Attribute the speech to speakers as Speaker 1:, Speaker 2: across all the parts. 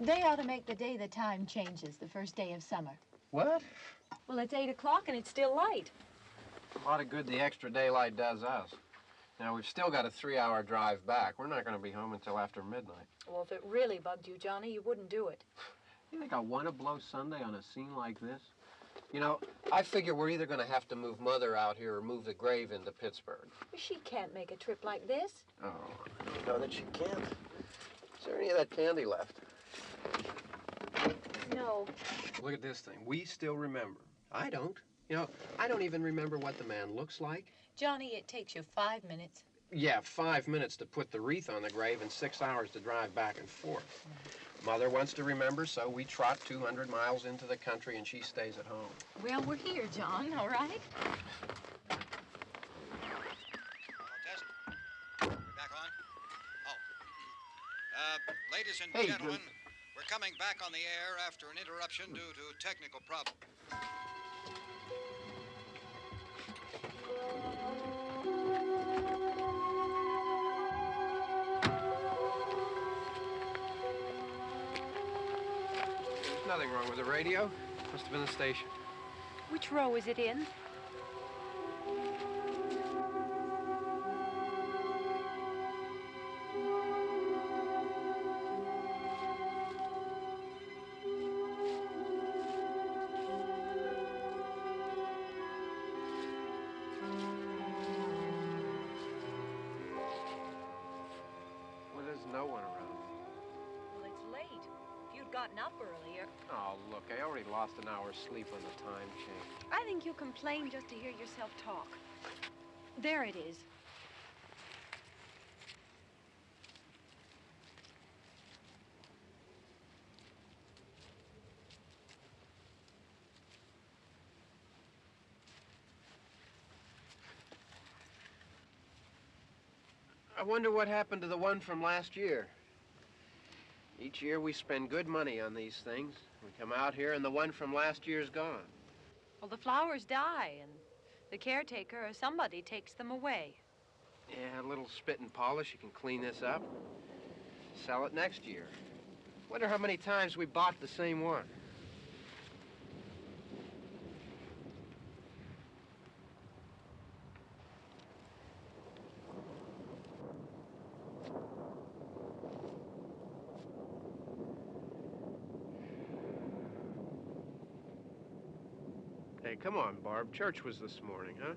Speaker 1: They ought to make the day the time changes, the first day of summer.
Speaker 2: What?
Speaker 1: Well, it's 8 o'clock and it's still light.
Speaker 2: A lot of good the extra daylight does us. Now, we've still got a 3-hour drive back. We're not going to be home until after midnight.
Speaker 1: Well, if it really bugged you, Johnny, you wouldn't do it.
Speaker 2: You think I want to blow Sunday on a scene like this? You know, I figure we're either going to have to move Mother out here or move the grave into Pittsburgh.
Speaker 1: She can't make a trip like this.
Speaker 2: Oh, I don't know that she can't. Is there any of that candy left?
Speaker 1: No.
Speaker 2: Look at this thing. We still remember. I don't. You know, I don't even remember what the man looks like.
Speaker 1: Johnny, it takes you 5 minutes.
Speaker 2: Yeah, 5 minutes to put the wreath on the grave and 6 hours to drive back and forth. Mother wants to remember, so we trot 200 miles into the country and she stays at home.
Speaker 1: Well, we're here, John, all right?
Speaker 3: Test. We're back on? Oh. Ladies and gentlemen, we're coming back on the air after an interruption due to technical problems.
Speaker 2: There's nothing wrong with the radio. Must have been the station.
Speaker 1: Which row is it in?
Speaker 2: Well, there's no one around.
Speaker 1: Well, it's late. If you'd gotten up earlier.
Speaker 2: Oh, look, I already lost an hour's sleep on the time change.
Speaker 1: I think you complain just to hear yourself talk. There it is.
Speaker 2: I wonder what happened to the one from last year. Each year we spend good money on these things. We come out here and the one from last year's gone.
Speaker 1: Well, the flowers die, and the caretaker or somebody takes them away.
Speaker 2: Yeah, a little spit and polish. You can clean this up. Sell it next year. Wonder how many times we bought the same one. Hey, come on, Barb. Church was this morning, huh?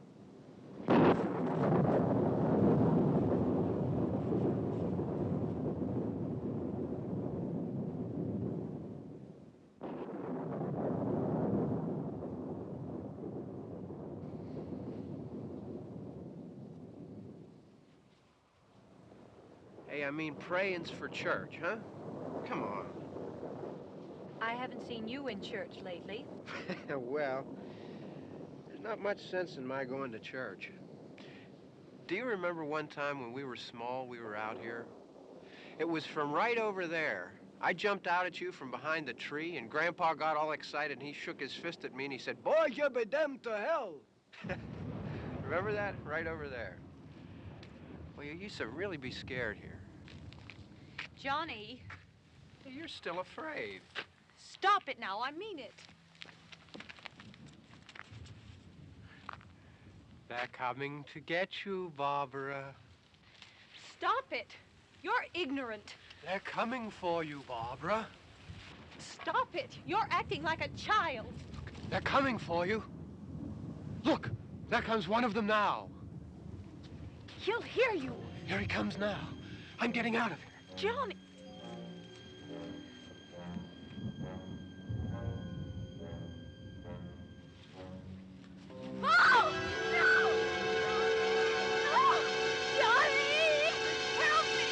Speaker 2: Hey, I mean, praying's for church, huh? Come on.
Speaker 1: I haven't seen you in church lately.
Speaker 2: Well, there's not much sense in my going to church. Do you remember one time when we were small, we were out here? It was from right over there. I jumped out at you from behind the tree, and Grandpa got all excited, and he shook his fist at me, and he said, "Boy, you be damned to hell." Remember that? Right over there. Well, you used to really be scared here.
Speaker 1: Johnny.
Speaker 2: You're still afraid.
Speaker 1: Stop it now, I mean it.
Speaker 2: They're coming to get you, Barbara.
Speaker 1: Stop it. You're ignorant.
Speaker 2: They're coming for you, Barbara.
Speaker 1: Stop it. You're acting like a child.
Speaker 2: They're coming for you. Look, there comes one of them now.
Speaker 1: He'll hear you.
Speaker 2: Here he comes now. I'm getting out of here.
Speaker 1: Johnny. Oh! No! No! Johnny! Help me!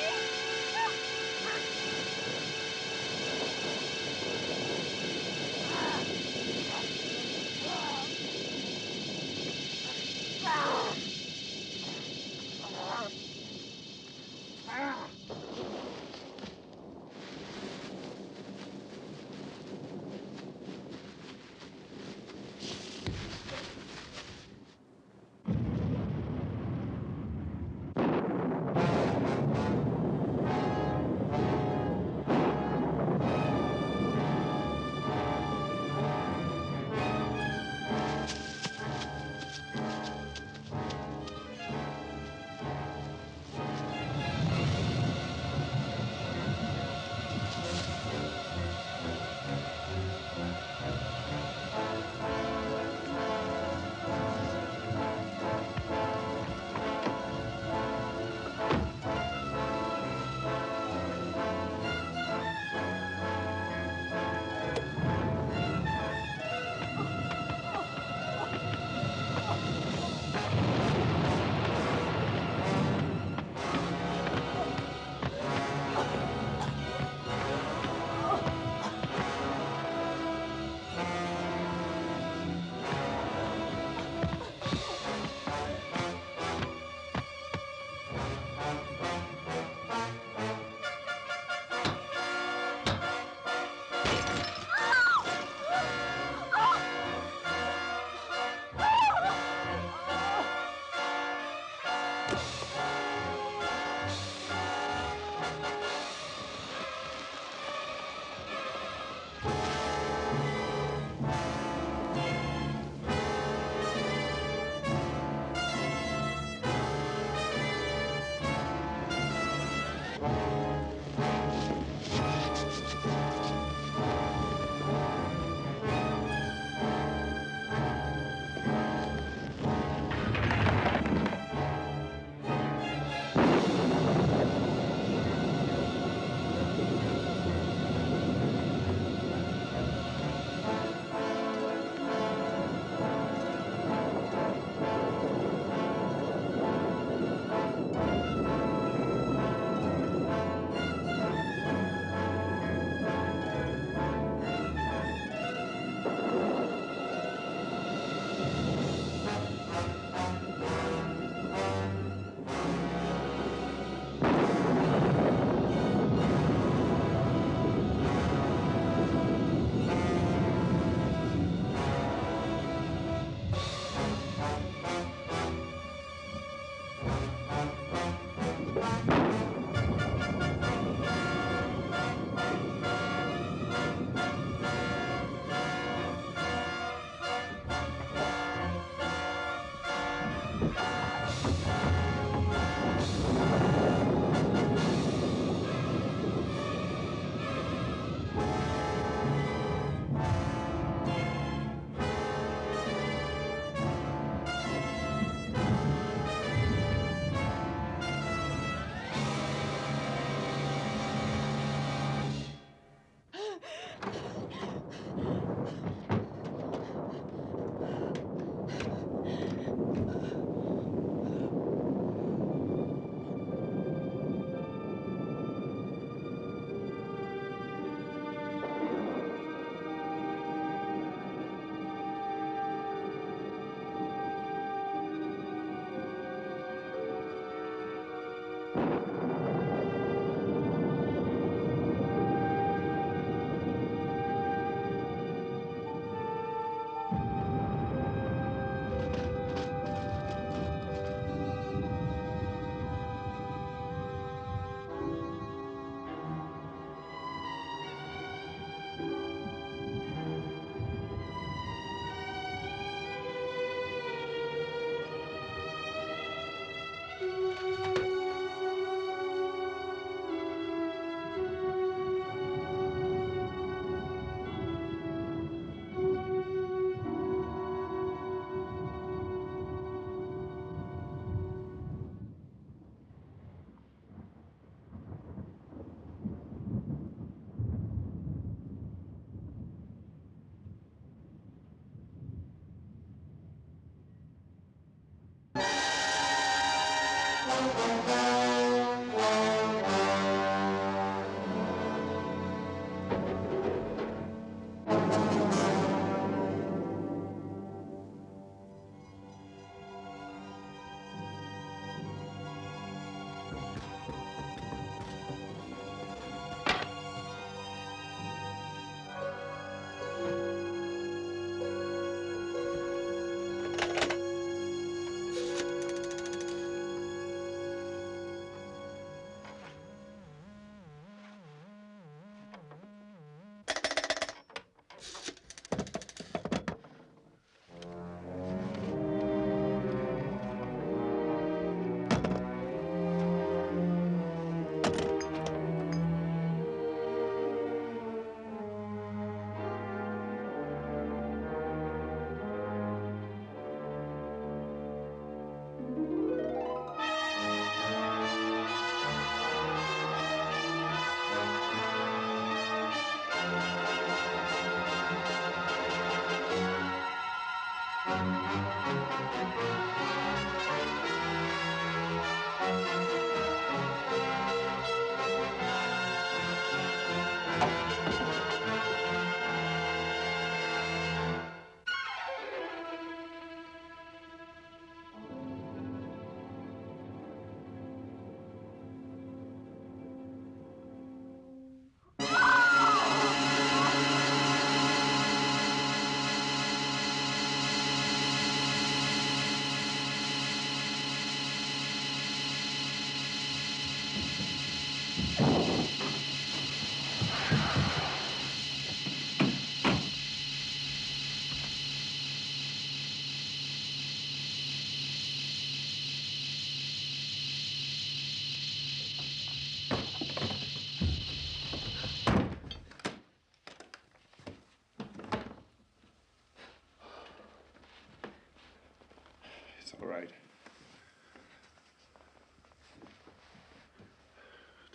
Speaker 4: It's all right.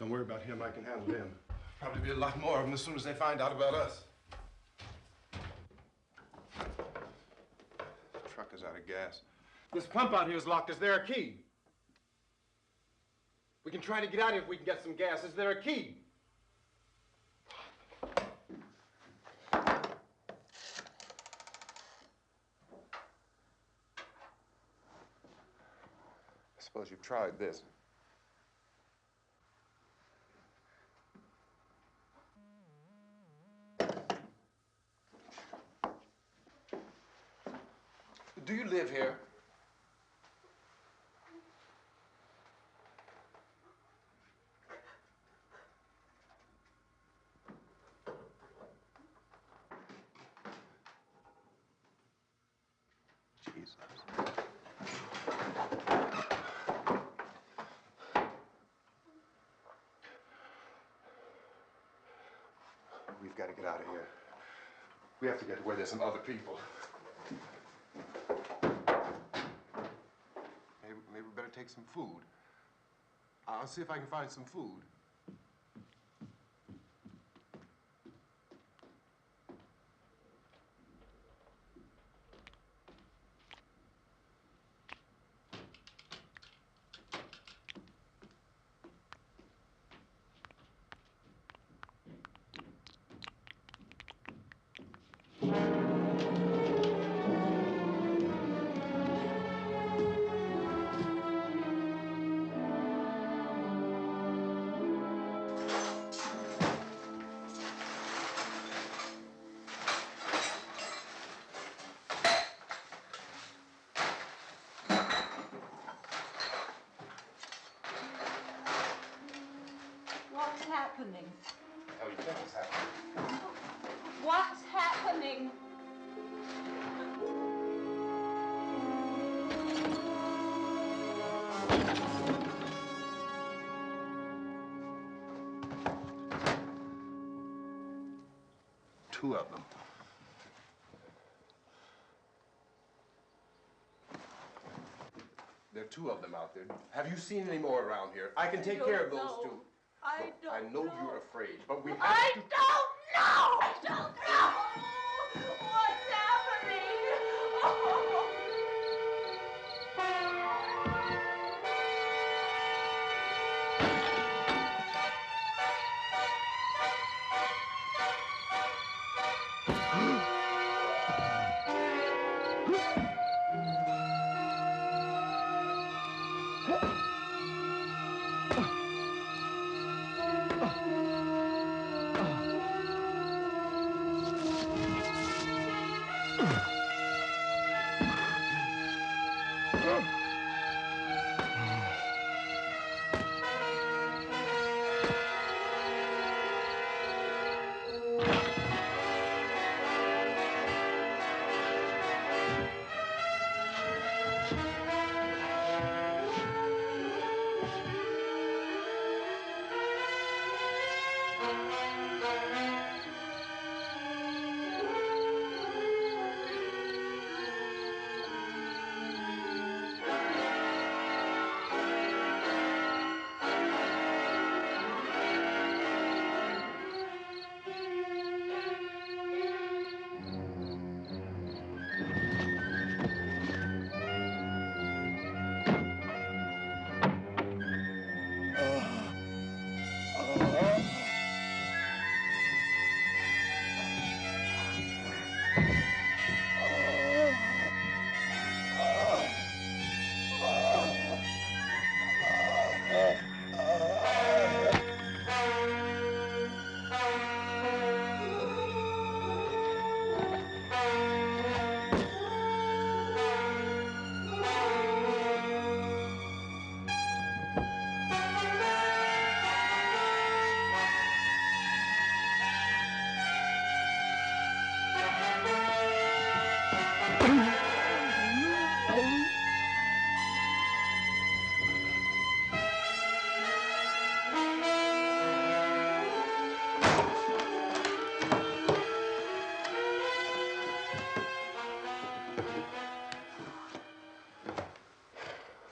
Speaker 4: Don't worry about him. I can handle him. Probably be a lot more of them as soon as they find out about us. The truck is out of gas. This pump out here is locked. Is there a key? We can try to get out of here if we can get some gas. Is there a key? I suppose you've tried this. Do you live here? Jesus. We've got to get out of here. We have to get to where there's some other people. Maybe we better take some food. I'll see if I can find some food.
Speaker 1: What's happening?
Speaker 4: What do you think is happening?
Speaker 1: What's happening?
Speaker 4: Two of them. There are two of them out there. Have you seen any more around here? I can take care of those two. Look, I know you're afraid, but we have
Speaker 1: I
Speaker 4: to...
Speaker 1: don't know! I don't know! What's happening? Oh.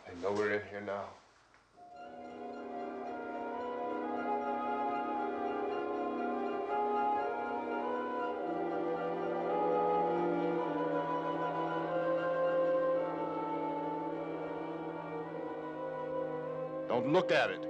Speaker 4: I know we're in here now. Don't look at it.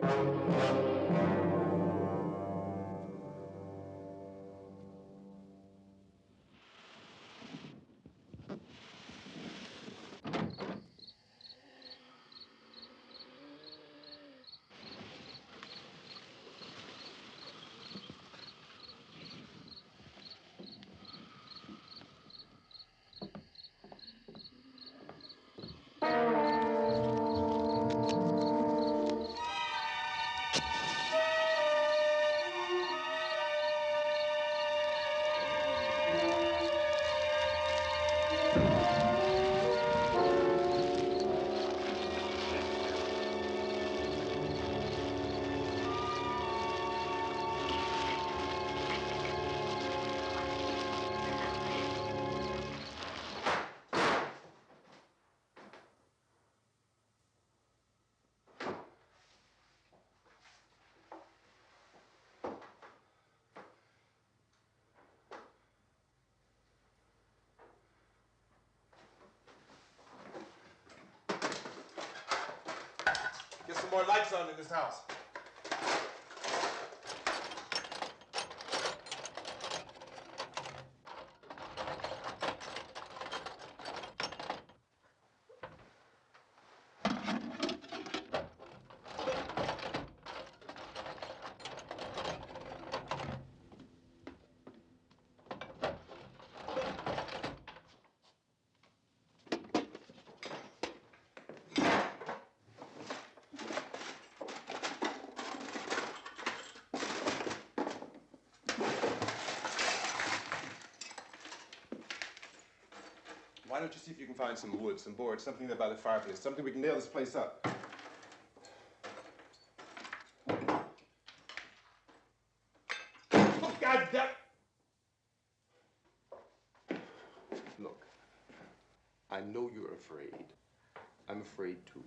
Speaker 4: Get some more lights on in this house. Why don't you see if you can find some wood, some boards, something there by the fireplace, something we can nail this place up. Oh, God damn! Look, I know you're afraid. I'm afraid too.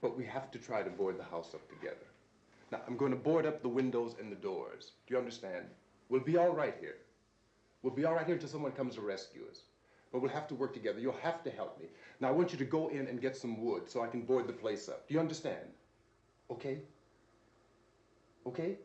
Speaker 4: But we have to try to board the house up together. Now, I'm going to board up the windows and the doors. Do you understand? We'll be all right here. We'll be all right here until someone comes to rescue us. But we'll have to work together. You'll have to help me. Now, I want you to go in and get some wood so I can board the place up. Do you understand? Okay? Okay?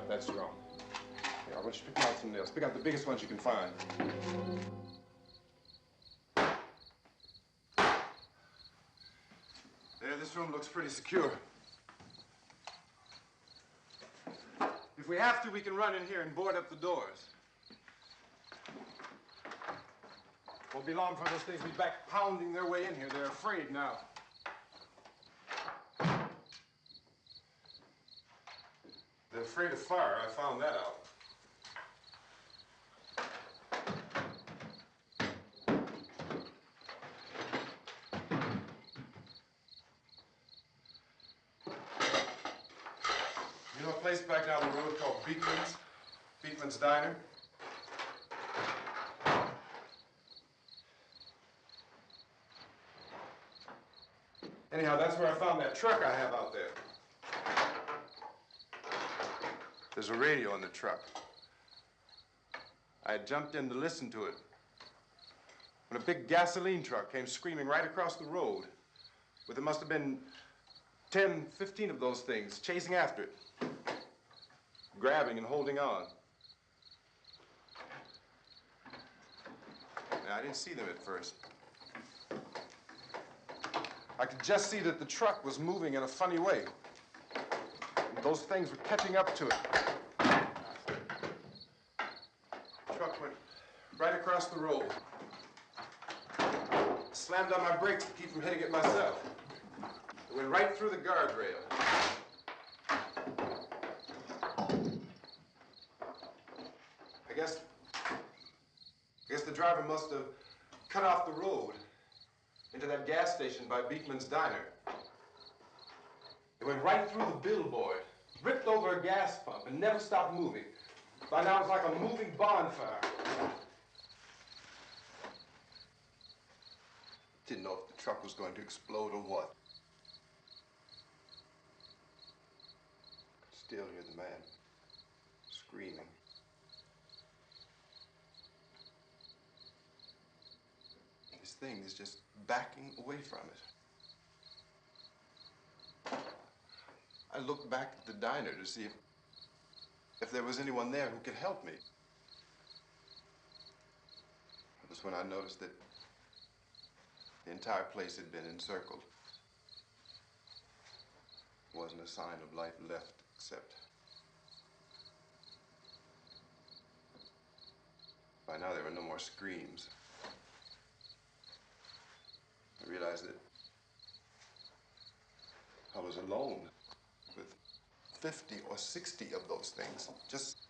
Speaker 4: that's wrong. Here, I want you to pick out some nails. Pick out the biggest ones you can find. There, this room looks pretty secure. If we have to, we can run in here and board up the doors. Won't be long before those things will be back pounding their way in here. They're afraid now. They're afraid of fire. I found that out. You know a place back down the road called Beekman's Diner? Anyhow, that's where I found that truck I have out there. There's a radio in the truck. I had jumped in to listen to it when a big gasoline truck came screaming right across the road with there must have been 10, 15 of those things chasing after it, grabbing and holding on. Now, I didn't see them at first. I could just see that the truck was moving in a funny way. And those things were catching up to it. The truck went right across the road. Slammed on my brakes to keep from hitting it myself. It went right through the guardrail. I guess the driver must have cut off the road into that gas station by Beekman's Diner. It went right through the billboard, ripped over a gas pump, and never stopped moving. By now, it was like a moving bonfire. Didn't know if the truck was going to explode or what. Could still hear the man screaming. This thing is just backing away from it. I looked back at the diner to see if there was anyone there who could help me. It was when I noticed that the entire place had been encircled. There wasn't a sign of life left except by now there were no more screams. I realized that I was alone with 50 or 60 of those things, just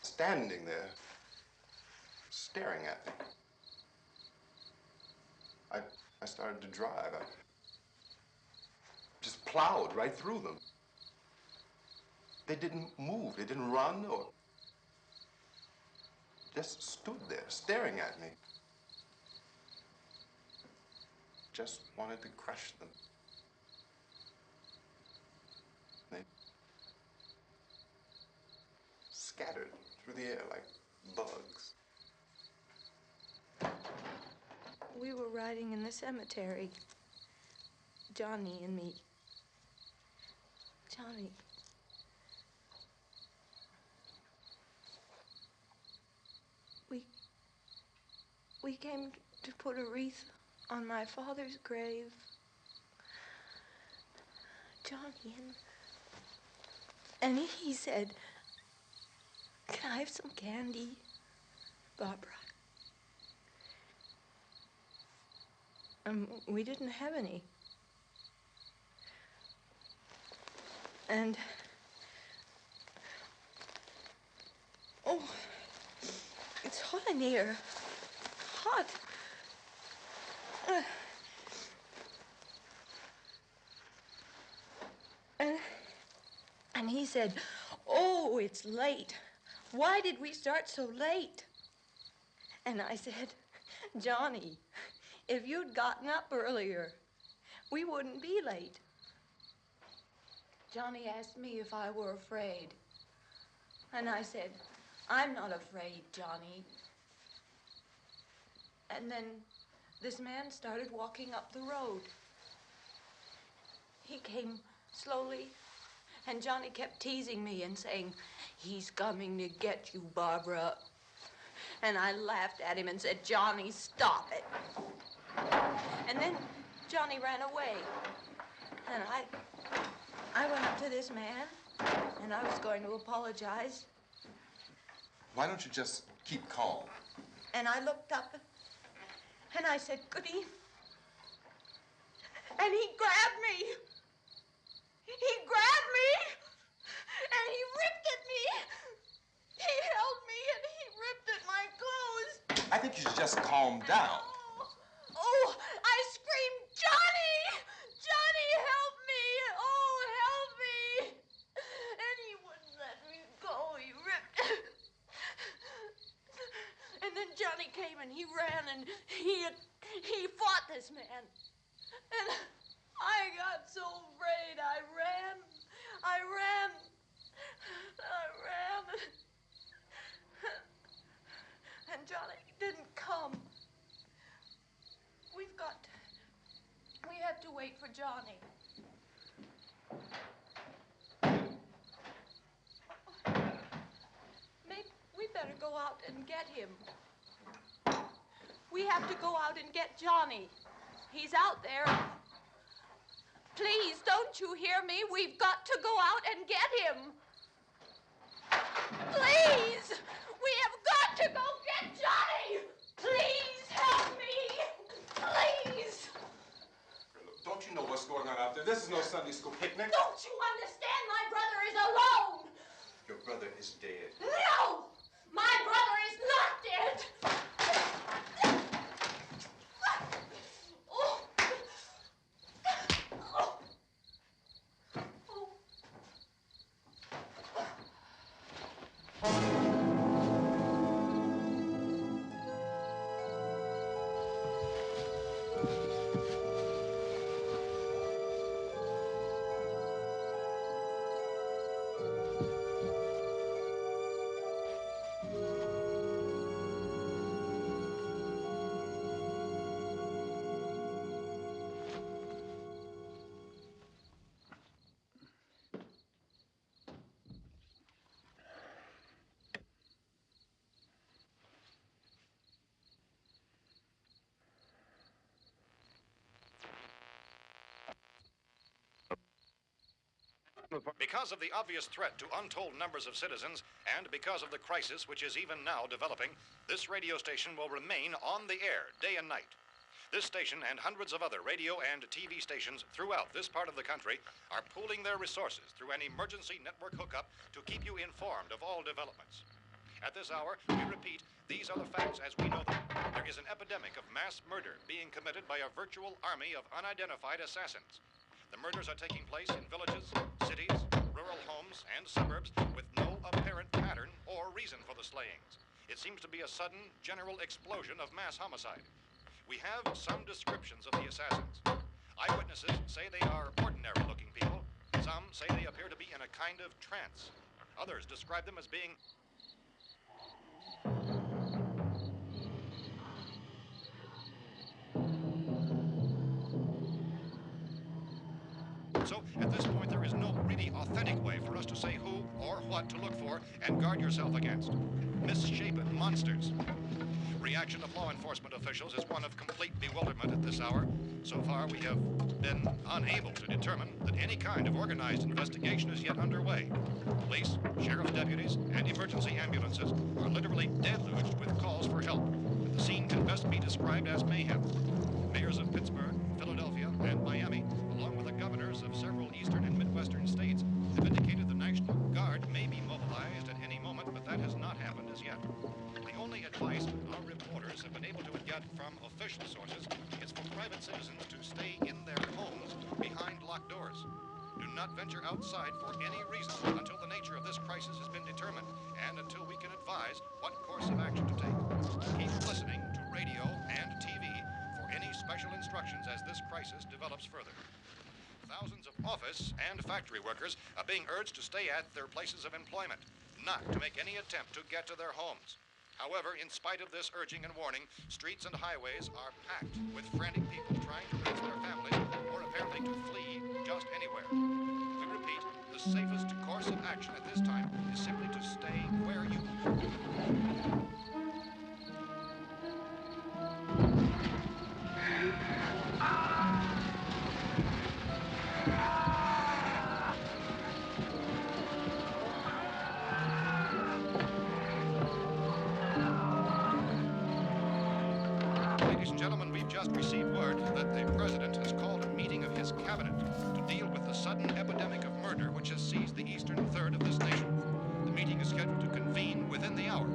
Speaker 4: standing there, staring at me. I started to drive. I just plowed right through them. They didn't move. They didn't run or just stood there, staring at me. Just wanted to crush them. They scattered through the air like bugs.
Speaker 5: We were riding in the cemetery, Johnny and me. Johnny. We came to put a wreath on my father's grave. Johnny, and he said, "Can I have some candy, Barbara?" We didn't have any. And, oh, it's hot in here. Hot. And he said, "Oh, it's late. Why did we start so late?" And I said, "Johnny, if you'd gotten up earlier, we wouldn't be late." Johnny asked me if I were afraid. And I said, "I'm not afraid, Johnny." And then this man started walking up the road. He came slowly And Johnny kept teasing me and saying, "He's coming to get you, Barbara." And I laughed at him and said, "Johnny, stop it." And then Johnny ran away. And I went up to this man, and I was going to apologize.
Speaker 4: Why don't you just keep calm?
Speaker 5: And I looked up, and I said, "Goody." And he grabbed me. He grabbed me, and he ripped at me. He held me, and he ripped at my clothes.
Speaker 4: I think you should just calm down.
Speaker 5: Oh, I screamed, "Johnny! Johnny, help me! Oh, help me!" And he wouldn't let me go. He ripped. And then Johnny came and he ran and he fought this man. And I got so afraid. I ran. And Johnny didn't come. We have to wait for Johnny. Maybe we better go out and get him. We have to go out and get Johnny. He's out there. Please, don't you hear me? We've got to go out and get him. Please! We have got to go get Johnny! Please help me! Please!
Speaker 4: Don't you know what's going on out there? This is no Sunday school picnic.
Speaker 5: Don't you understand? My brother is alone!
Speaker 4: Your brother is dead.
Speaker 5: No! My brother is not dead! Oh. Oh.
Speaker 3: Because of the obvious threat to untold numbers of citizens, and because of the crisis which is even now developing, this radio station will remain on the air day and night. This station and hundreds of other radio and TV stations throughout this part of the country are pooling their resources through an emergency network hookup to keep you informed of all developments. At this hour, we repeat, these are the facts as we know them. There is an epidemic of mass murder being committed by a virtual army of unidentified assassins. The murders are taking place in villages, cities, rural homes, and suburbs with no apparent pattern or reason for the slayings. It seems to be a sudden, general explosion of mass homicide. We have some descriptions of the assassins. Eyewitnesses say they are ordinary-looking people. Some say they appear to be in a kind of trance. Others describe them as being so, at this point, there is no really authentic way for us to say who or what to look for and guard yourself against. Misshapen monsters. Reaction of law enforcement officials is one of complete bewilderment at this hour. So far, we have been unable to determine that any kind of organized investigation is yet underway. Police, sheriff's deputies, and emergency ambulances are literally deluged with calls for help. The scene can best be described as mayhem. Mayors of Pittsburgh, Philadelphia, and Miami, along with the governors of several eastern and midwestern states, have indicated the National Guard may be mobilized at any moment, but that has not happened as yet. The only advice our reporters have been able to get from official sources is for private citizens to stay in their homes behind locked doors. Do not venture outside for any reason until the nature of this crisis has been determined and until we can advise what course of action to take. Keep listening to radio and TV for any special instructions as this crisis develops further. Thousands of office and factory workers are being urged to stay at their places of employment, not to make any attempt to get to their homes. However, in spite of this urging and warning, streets and highways are packed with frantic people trying to reach their families or apparently to flee just anywhere. We repeat, the safest course of action at this time is simply to stay where you are. Ladies and gentlemen, we've just received word that the president has called a meeting of his cabinet to deal with the sudden epidemic of murder which has seized the eastern third of this nation. The meeting is scheduled to convene within the hour.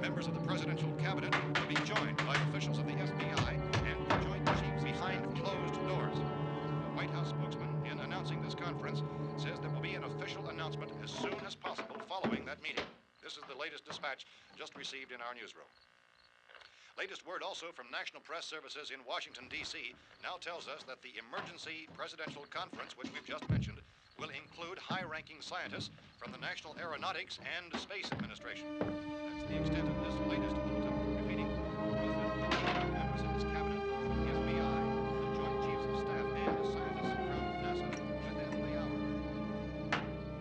Speaker 3: Members of the presidential cabinet will be joined by officials of the FBI and the Joint Chiefs behind closed doors. A White House spokesman, in announcing this conference, says there will be an official announcement as soon as possible following that meeting. This is the latest dispatch just received in our newsroom. Latest word also from National Press Services in Washington, D.C. now tells us that the emergency presidential conference, which we've just mentioned, will include high-ranking scientists from the National Aeronautics and Space Administration. That's the extent of this latest bulletin. Repeating, members of his cabinet, the FBI, the Joint Chiefs of Staff, and scientists from NASA within the hour.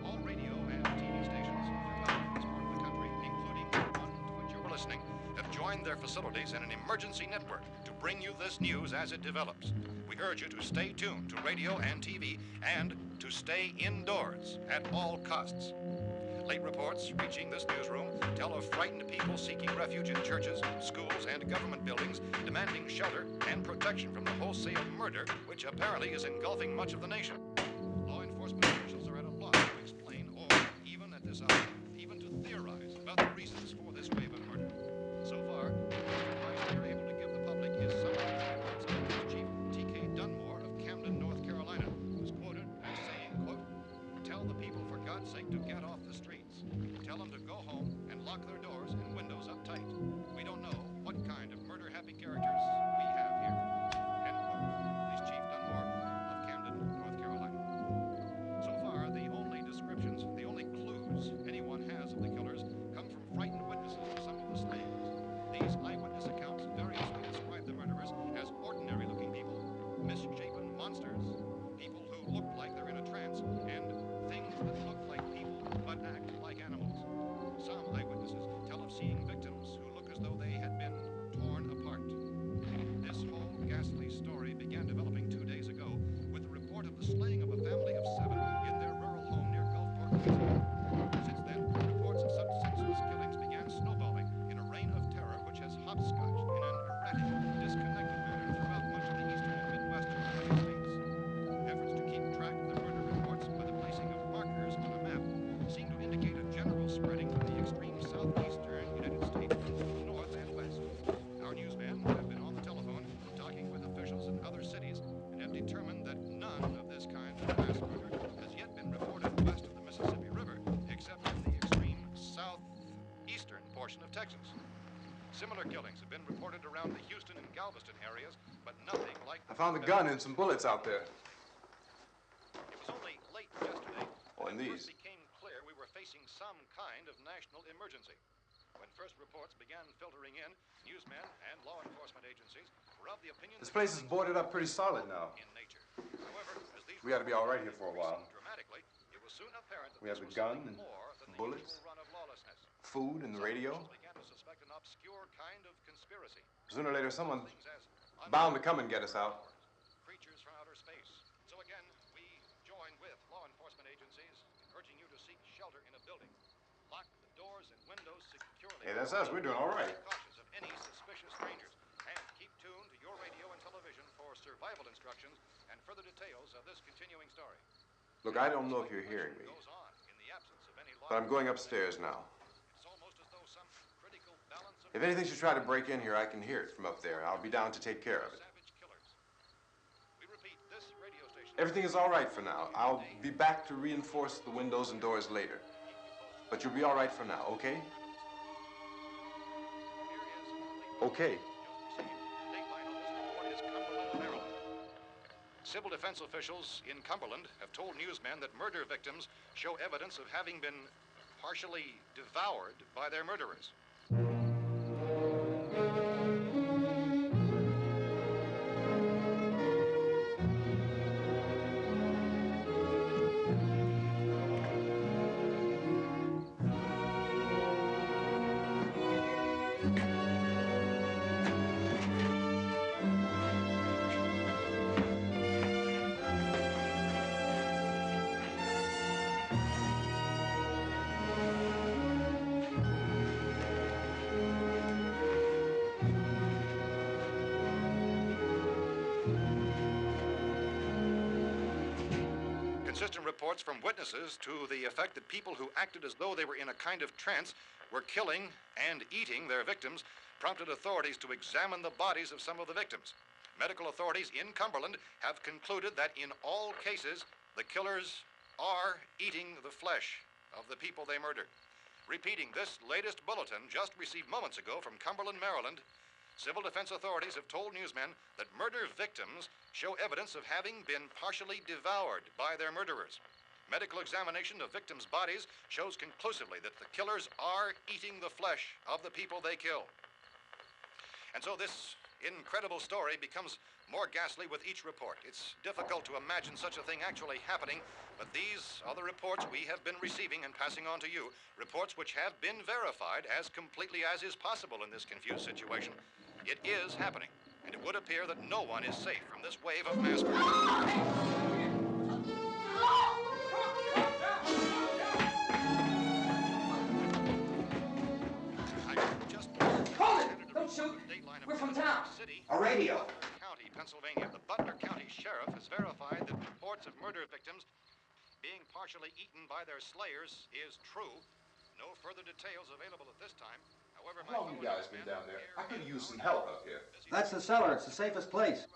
Speaker 3: All radio and TV stations throughout this part of the country, including one to which you're listening, have joined their facilities in an emergency network to bring you this news as it develops. We urge you to stay tuned to radio and TV and to stay indoors at all costs. Late reports reaching this newsroom tell of frightened people seeking refuge in churches, schools, and government buildings, demanding shelter and protection from the wholesale murder which apparently is engulfing much of the nation. Law enforcement officials are at a loss to explain or, even at this hour, even to theorize about the reasons for this wave of murder. So far, the best advice we are able to give the public is something from the words of Police Chief T.K. Dunmore of Camden, North Carolina, who's quoted as saying, quote, "Tell the people, for God's sake, to get off the streets. Tell them to go home and lock their doors and windows up tight. We don't know what kind of murder-happy characters we have here." End quote. Police Chief Dunmore of Camden, North Carolina. So far, the only descriptions, the only clues anyone has of the killers come from frightened witnesses of some of the slayings. These eyewitness accounts variously describe the murderers as ordinary-looking people, misshapen monsters, people who look like they're in a trance, and things that look like people but act like animals. Some eyewitnesses tell of seeing victims who look as though they had been torn apart. This whole ghastly story began developing 2 days ago with the report of the slaying of a family of 7 in their rural home near Gulfport, Louisiana. Since then, reports of such senseless killings began snowballing in a reign of terror which has hopscotched in an erratic, disconnected manner throughout much of the eastern and midwestern United States. Efforts to keep track of the murder reports by the placing of markers on a map seem to indicate a general spreading from the extreme southeastern United States to the north and west. Our newsmen have been on the telephone talking with officials in other cities and have determined that none of this kind of mass murder has yet been reported west of the Mississippi River, except in the extreme southeastern portion of Texas. Similar killings have been reported around the Houston and Galveston areas, but nothing like
Speaker 4: I found a gun and some bullets out there.
Speaker 3: It was only late yesterday
Speaker 4: Oh,
Speaker 3: when
Speaker 4: and
Speaker 3: it
Speaker 4: these.
Speaker 3: first became clear we were facing some kind of national emergency. When first reports began filtering in, newsmen and law enforcement agencies were of the opinion
Speaker 4: This
Speaker 3: that
Speaker 4: place is
Speaker 3: killings
Speaker 4: boarded
Speaker 3: were
Speaker 4: up pretty solid now.
Speaker 3: in nature. However, as these
Speaker 4: We ought to be all right here
Speaker 3: reports
Speaker 4: for a while.
Speaker 3: increased dramatically, it was soon apparent that
Speaker 4: We have
Speaker 3: this
Speaker 4: the
Speaker 3: was something
Speaker 4: gun and
Speaker 3: more than the
Speaker 4: bullets.
Speaker 3: usual run of lawlessness.
Speaker 4: Food and the
Speaker 3: Some
Speaker 4: radio.
Speaker 3: officials began to suspect an obscure kind of conspiracy.
Speaker 4: Sooner or later, someone's
Speaker 3: Things as
Speaker 4: bound to come and get us out.
Speaker 3: creatures from outer space. So again, we join with law enforcement agencies in urging you to seek shelter in a building. Lock the doors and windows securely.
Speaker 4: Hey, that's us. We're doing all right.
Speaker 3: Be cautious of any suspicious strangers. And keep tuned to your radio and television for survival instructions and further details of this continuing story.
Speaker 4: Look, I don't know if you're hearing me,
Speaker 3: Goes on in the absence of any
Speaker 4: but I'm going upstairs now.
Speaker 3: It's almost as though some critical balance of
Speaker 4: If anything should try to break in here, I can hear it from up there. I'll be down to take care of it.
Speaker 3: savage killers. We repeat, this radio station.
Speaker 4: Everything is all right for now. I'll be back to reinforce the windows and doors later. But you'll be all right for now, okay? Okay.
Speaker 3: Civil defense officials in Cumberland have told newsmen that murder victims show evidence of having been partially devoured by their murderers. Consistent reports from witnesses to the effect that people who acted as though they were in a kind of trance were killing and eating their victims prompted authorities to examine the bodies of some of the victims. Medical authorities in Cumberland have concluded that in all cases, the killers are eating the flesh of the people they murdered. Repeating this latest bulletin just received moments ago from Cumberland, Maryland, civil defense authorities have told newsmen that murder victims show evidence of having been partially devoured by their murderers. Medical examination of victims' bodies shows conclusively that the killers are eating the flesh of the people they kill. And so this incredible story becomes more ghastly with each report. It's difficult to imagine such a thing actually happening, but these are the reports we have been receiving and passing on to you, reports which have been verified as completely as is possible in this confused situation. It is happening, and it would appear that no one is safe from this wave of mass murder.
Speaker 6: Hold it! Don't shoot! We're from town.
Speaker 7: A radio.
Speaker 3: County, Pennsylvania. The Butler County Sheriff has verified that reports of murder victims being partially eaten by their slayers is true. No further details available at this time. However,
Speaker 4: How long you guys been down there? I could use some help up here.
Speaker 7: That's the cellar. It's the safest place.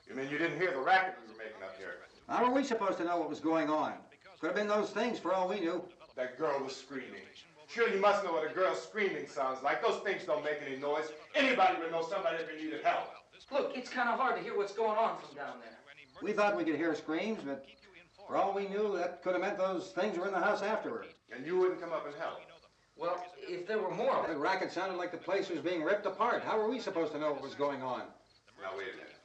Speaker 4: You mean you didn't hear the racket we were making up here?
Speaker 7: How are we supposed to know what was going on? Could have been those things for all we knew.
Speaker 4: That girl was screaming. Sure, you must know what a girl screaming sounds like. Those things don't make any noise. Anybody would know somebody if they needed help.
Speaker 6: Look, it's kind of hard to hear what's going on from down there.
Speaker 7: We thought we could hear screams, but for all we knew, that could have meant those things were in the house afterward.
Speaker 4: And you wouldn't come up and help?
Speaker 6: Well, if there were more of
Speaker 7: The
Speaker 6: it.
Speaker 7: racket sounded like the place was being ripped apart. How were we supposed to know what was going on?
Speaker 4: Now, wait a minute.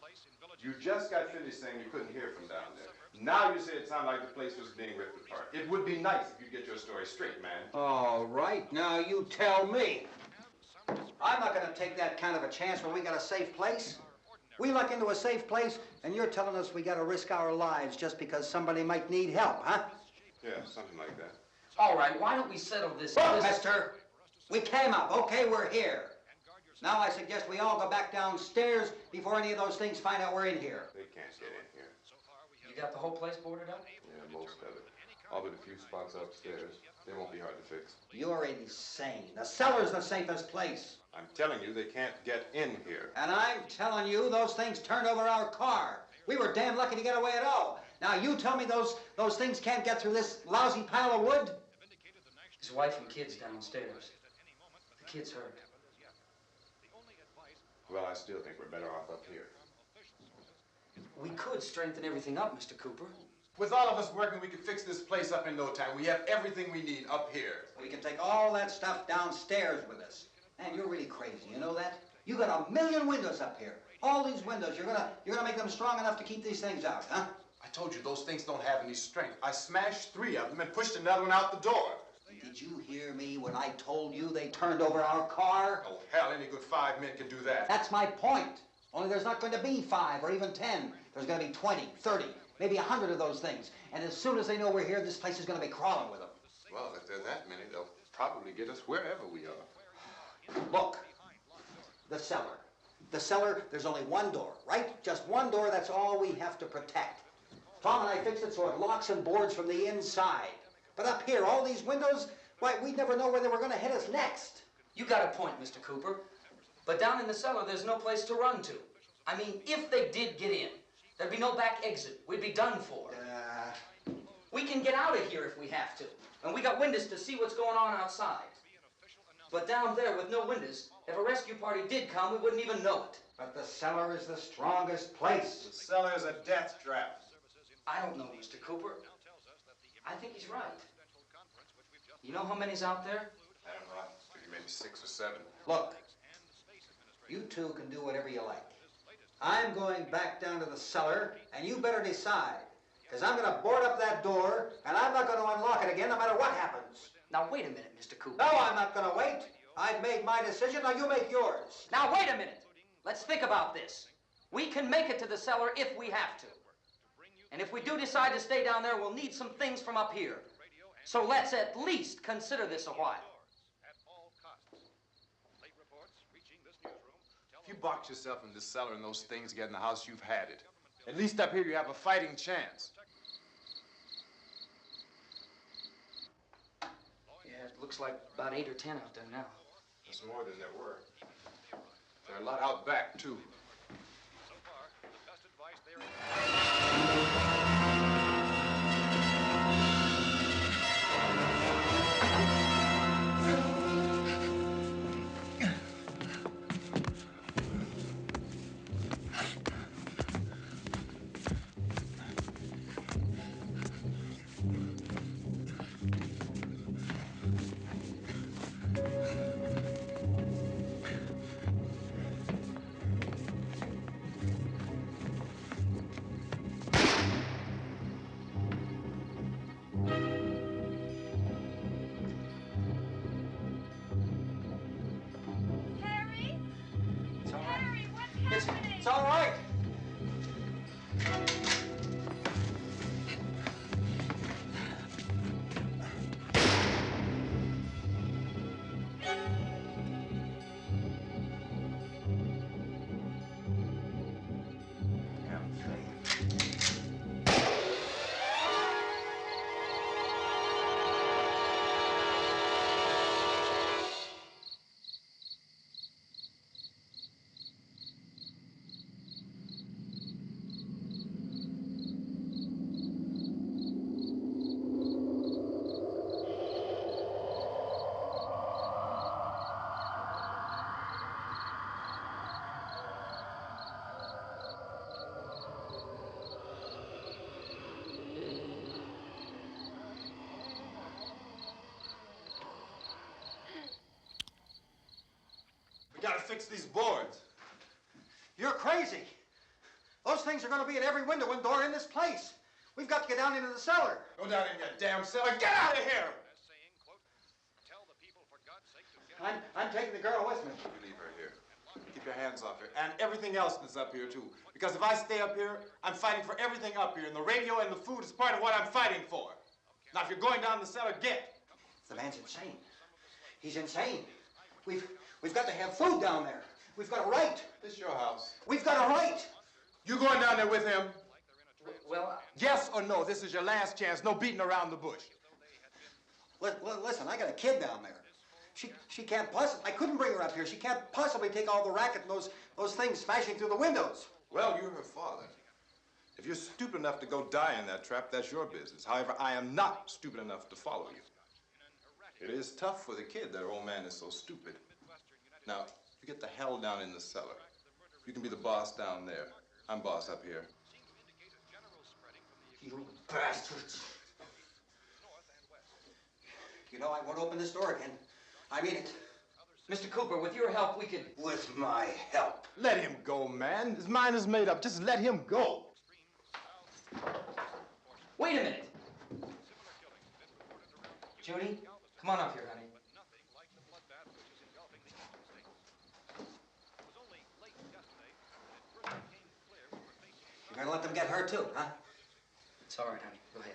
Speaker 4: You just got finished saying you couldn't hear from down there. Now you say it sounded like the place was being ripped apart. It would be nice if you get your story straight, man.
Speaker 7: All right, now you tell me. I'm not going to take that kind of a chance when we got a safe place. We luck into a safe place, and you're telling us we got to risk our lives just because somebody might need help, huh?
Speaker 4: Yeah, something like that.
Speaker 6: All right, why don't we settle this?
Speaker 7: Look, mister, we came up. Okay, we're here. Now I suggest we all go back downstairs before any of those things find out we're in here.
Speaker 4: They can't get in here.
Speaker 6: You got the whole place boarded up?
Speaker 4: Yeah, most of it. All but a few spots upstairs. They won't be hard to fix.
Speaker 7: You're insane. The cellar's the safest place.
Speaker 4: I'm telling you, they can't get in here.
Speaker 7: And I'm telling you, those things turned over our car. We were damn lucky to get away at all. Now you tell me those things can't get through this lousy pile of wood?
Speaker 6: His wife and kids downstairs. The kid's hurt.
Speaker 4: Well, I still think we're better off up here.
Speaker 6: We could strengthen everything up, Mr. Cooper.
Speaker 8: With all of us working, we could fix this place up in no time. We have everything we need up here.
Speaker 7: We can take all that stuff downstairs with us. Man, you're really crazy, you know that? You got 1,000,000 windows up here. All these windows, you're gonna make them strong enough to keep these things out, huh?
Speaker 8: I told you, those things don't have any strength. I smashed 3 of them and pushed another one out the door.
Speaker 7: Did you hear me when I told you they turned over our car?
Speaker 8: Oh, hell, any good 5 men can do that.
Speaker 7: That's my point. Only there's not going to be 5 or even 10. There's going to be 20, 30, maybe 100 of those things. And as soon as they know we're here, this place is going to be crawling with them.
Speaker 4: Well, if there are that many, they'll probably get us wherever we are.
Speaker 7: Look, the cellar. The cellar, there's only one door, right? Just one door, that's all we have to protect. Tom and I fixed it so it locks and boards from the inside. But up here, all these windows, why, we'd never know where they were going to hit us next.
Speaker 6: You got a point, Mr. Cooper. But down in the cellar, there's no place to run to. I mean, if they did get in, there'd be no back exit. We'd be done for. We can get out of here if we have to. And we got windows to see what's going on outside. But down there with no windows, if a rescue party did come, we wouldn't even know it.
Speaker 7: But the cellar is the strongest place.
Speaker 8: The cellar is a death trap.
Speaker 6: I don't know, Mr. Cooper. I think he's right. You know how many's out there?
Speaker 4: I don't know. Maybe 6 or 7.
Speaker 7: Look, you two can do whatever you like. I'm going back down to the cellar, and you better decide. Because I'm going to board up that door, and I'm not going to unlock it again no matter what happens.
Speaker 6: Now, wait a minute, Mr. Cooper.
Speaker 7: No, I'm not going to wait. I've made my decision, now you make yours.
Speaker 6: Now, wait a minute. Let's think about this. We can make it to the cellar if we have to. And if we do decide to stay down there, we'll need some things from up here. So let's at least consider this a while.
Speaker 8: If you box yourself in this cellar and those things get in the house, you've had it. At least up here, you have a fighting chance.
Speaker 6: Yeah, it looks like about 8 or 10 out there now.
Speaker 8: There's more than there were. There are a lot out back, too.
Speaker 3: So far, the best advice there is...
Speaker 1: Harry?
Speaker 7: It's all right.
Speaker 1: Harry, what's happening?
Speaker 7: It's all right.
Speaker 8: We gotta fix these boards.
Speaker 7: You're crazy. Those things are going to be in every window and door in this place. We've got to get down into the cellar.
Speaker 8: Go down in your damn cellar. Get out of here!
Speaker 3: saying, quote, tell the people for God's sake to get...
Speaker 7: I'm taking the girl with me.
Speaker 8: You leave her here. Keep your hands off her. And everything else that's up here, too. Because if I stay up here, I'm fighting for everything up here. And the radio and the food is part of what I'm fighting for. Now, if you're going down the cellar, get.
Speaker 7: The man's insane. He's insane. We've got to have food down there. We've got a right.
Speaker 8: This is your house.
Speaker 7: We've got a right.
Speaker 8: You going down there with him?
Speaker 6: Well,
Speaker 8: Yes or no? This is your last chance. No beating around the bush.
Speaker 7: Listen, I got a kid down there. She can't possibly. I couldn't bring her up here. She can't possibly take all the racket and those things smashing through the windows.
Speaker 8: Well, you're her father. If you're stupid enough to go die in that trap, that's your business. However, I am not stupid enough to follow you. It is tough for the kid that her old man is so stupid. Now, you get the hell down in the cellar. You can be the boss down there. I'm boss up here.
Speaker 7: You bastards. You know, I won't open this door again. I mean it.
Speaker 6: Mr. Cooper, with your help, we could...
Speaker 7: With my help.
Speaker 8: Let him go, man. His mind is made up. Just let him go.
Speaker 6: Wait a minute. Judy, come on up here, honey.
Speaker 7: You're gonna let them get hurt too, huh?
Speaker 6: It's all right, honey. Go ahead.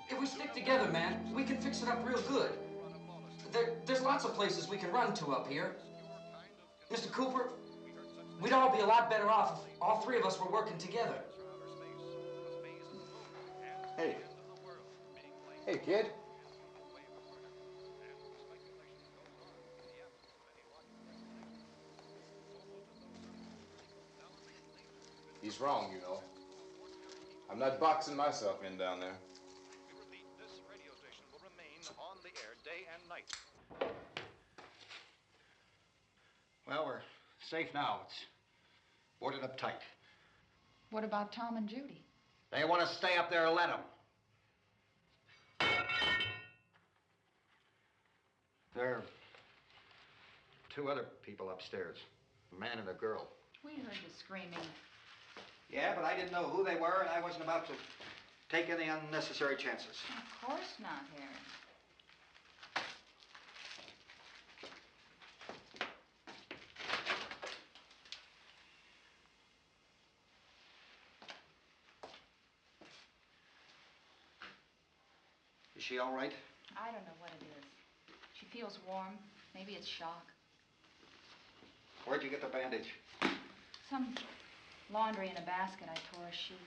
Speaker 6: If we stick together, man, we can fix it up real good. There's lots of places we can run to up here. Mr. Cooper, we'd all be a lot better off if all three of us were working together.
Speaker 8: Hey. Hey, kid. He's wrong, you know. I'm not boxing myself in down there.
Speaker 3: We repeat, this radio station will remain on the air day and night.
Speaker 7: Well, we're safe now. It's boarded up tight.
Speaker 9: What about Tom and Judy?
Speaker 7: They want to stay up there, let them. There are two other people upstairs, a man and a girl.
Speaker 9: We heard the screaming.
Speaker 7: Yeah, but I didn't know who they were, and I wasn't about to take any unnecessary chances.
Speaker 9: Of course not, Harry.
Speaker 7: Is she all right?
Speaker 9: I don't know what it is. She feels warm. Maybe it's shock.
Speaker 7: Where'd you get the bandage?
Speaker 9: Some laundry in a basket. I tore a sheet.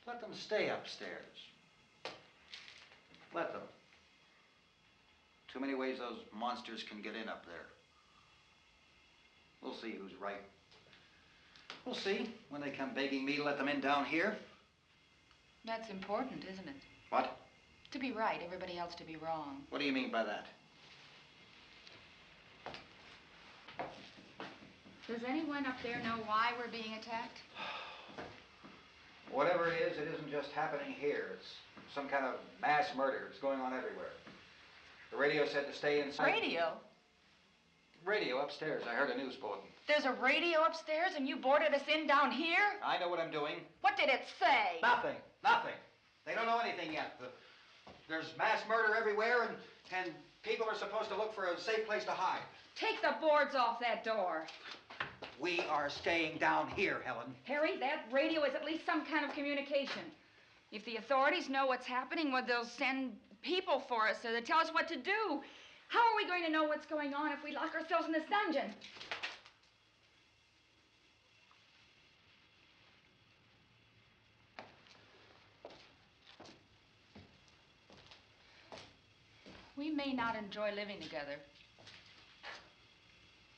Speaker 7: Let them stay upstairs. Let them. Too many ways those monsters can get in up there. We'll see who's right. We'll see when they come begging me to let them in down here.
Speaker 9: That's important, isn't it?
Speaker 7: What?
Speaker 9: To be right, everybody else to be wrong.
Speaker 7: What do you mean by that?
Speaker 9: Does anyone up there know why we're being attacked?
Speaker 7: Whatever it isn't just happening here. It's some kind of mass murder. It's going on everywhere. The radio said to stay inside.
Speaker 9: Radio?
Speaker 7: Radio upstairs. I heard a news bulletin.
Speaker 9: There's a radio upstairs and you boarded us in down here?
Speaker 7: I know what I'm doing.
Speaker 9: What did it say?
Speaker 7: Nothing. Nothing. They don't know anything yet. There's mass murder everywhere, and people are supposed to look for a safe place to hide.
Speaker 9: Take the boards off that door.
Speaker 7: We are staying down here, Helen.
Speaker 9: Harry, that radio is at least some kind of communication. If the authorities know what's happening, well, they'll send people for us so they tell us what to do. How are we going to know what's going on if we lock ourselves in this dungeon? We may not enjoy living together,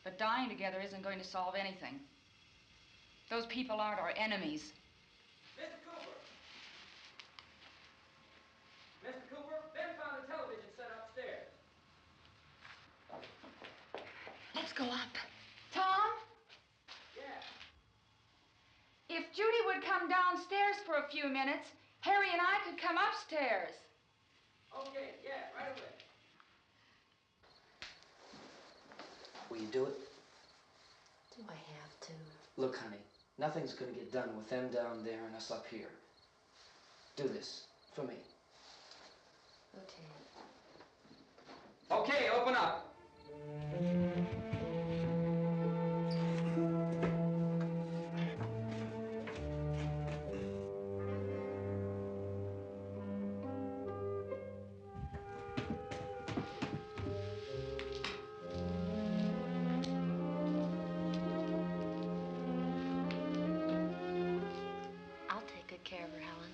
Speaker 9: but dying together isn't going to solve anything. Those people aren't our enemies.
Speaker 10: Mr. Cooper! Mr. Cooper, Ben found a television set upstairs.
Speaker 9: Let's go up. Tom?
Speaker 10: Yeah.
Speaker 9: If Judy would come downstairs for a few minutes, Harry and I could come upstairs.
Speaker 10: Okay, yeah, right away.
Speaker 6: Will you do it?
Speaker 1: Do I have to?
Speaker 6: Look, honey, nothing's gonna get done with them down there and us up here. Do this for me.
Speaker 1: Okay.
Speaker 6: Okay, open up.
Speaker 1: I'll take good care of her, Helen.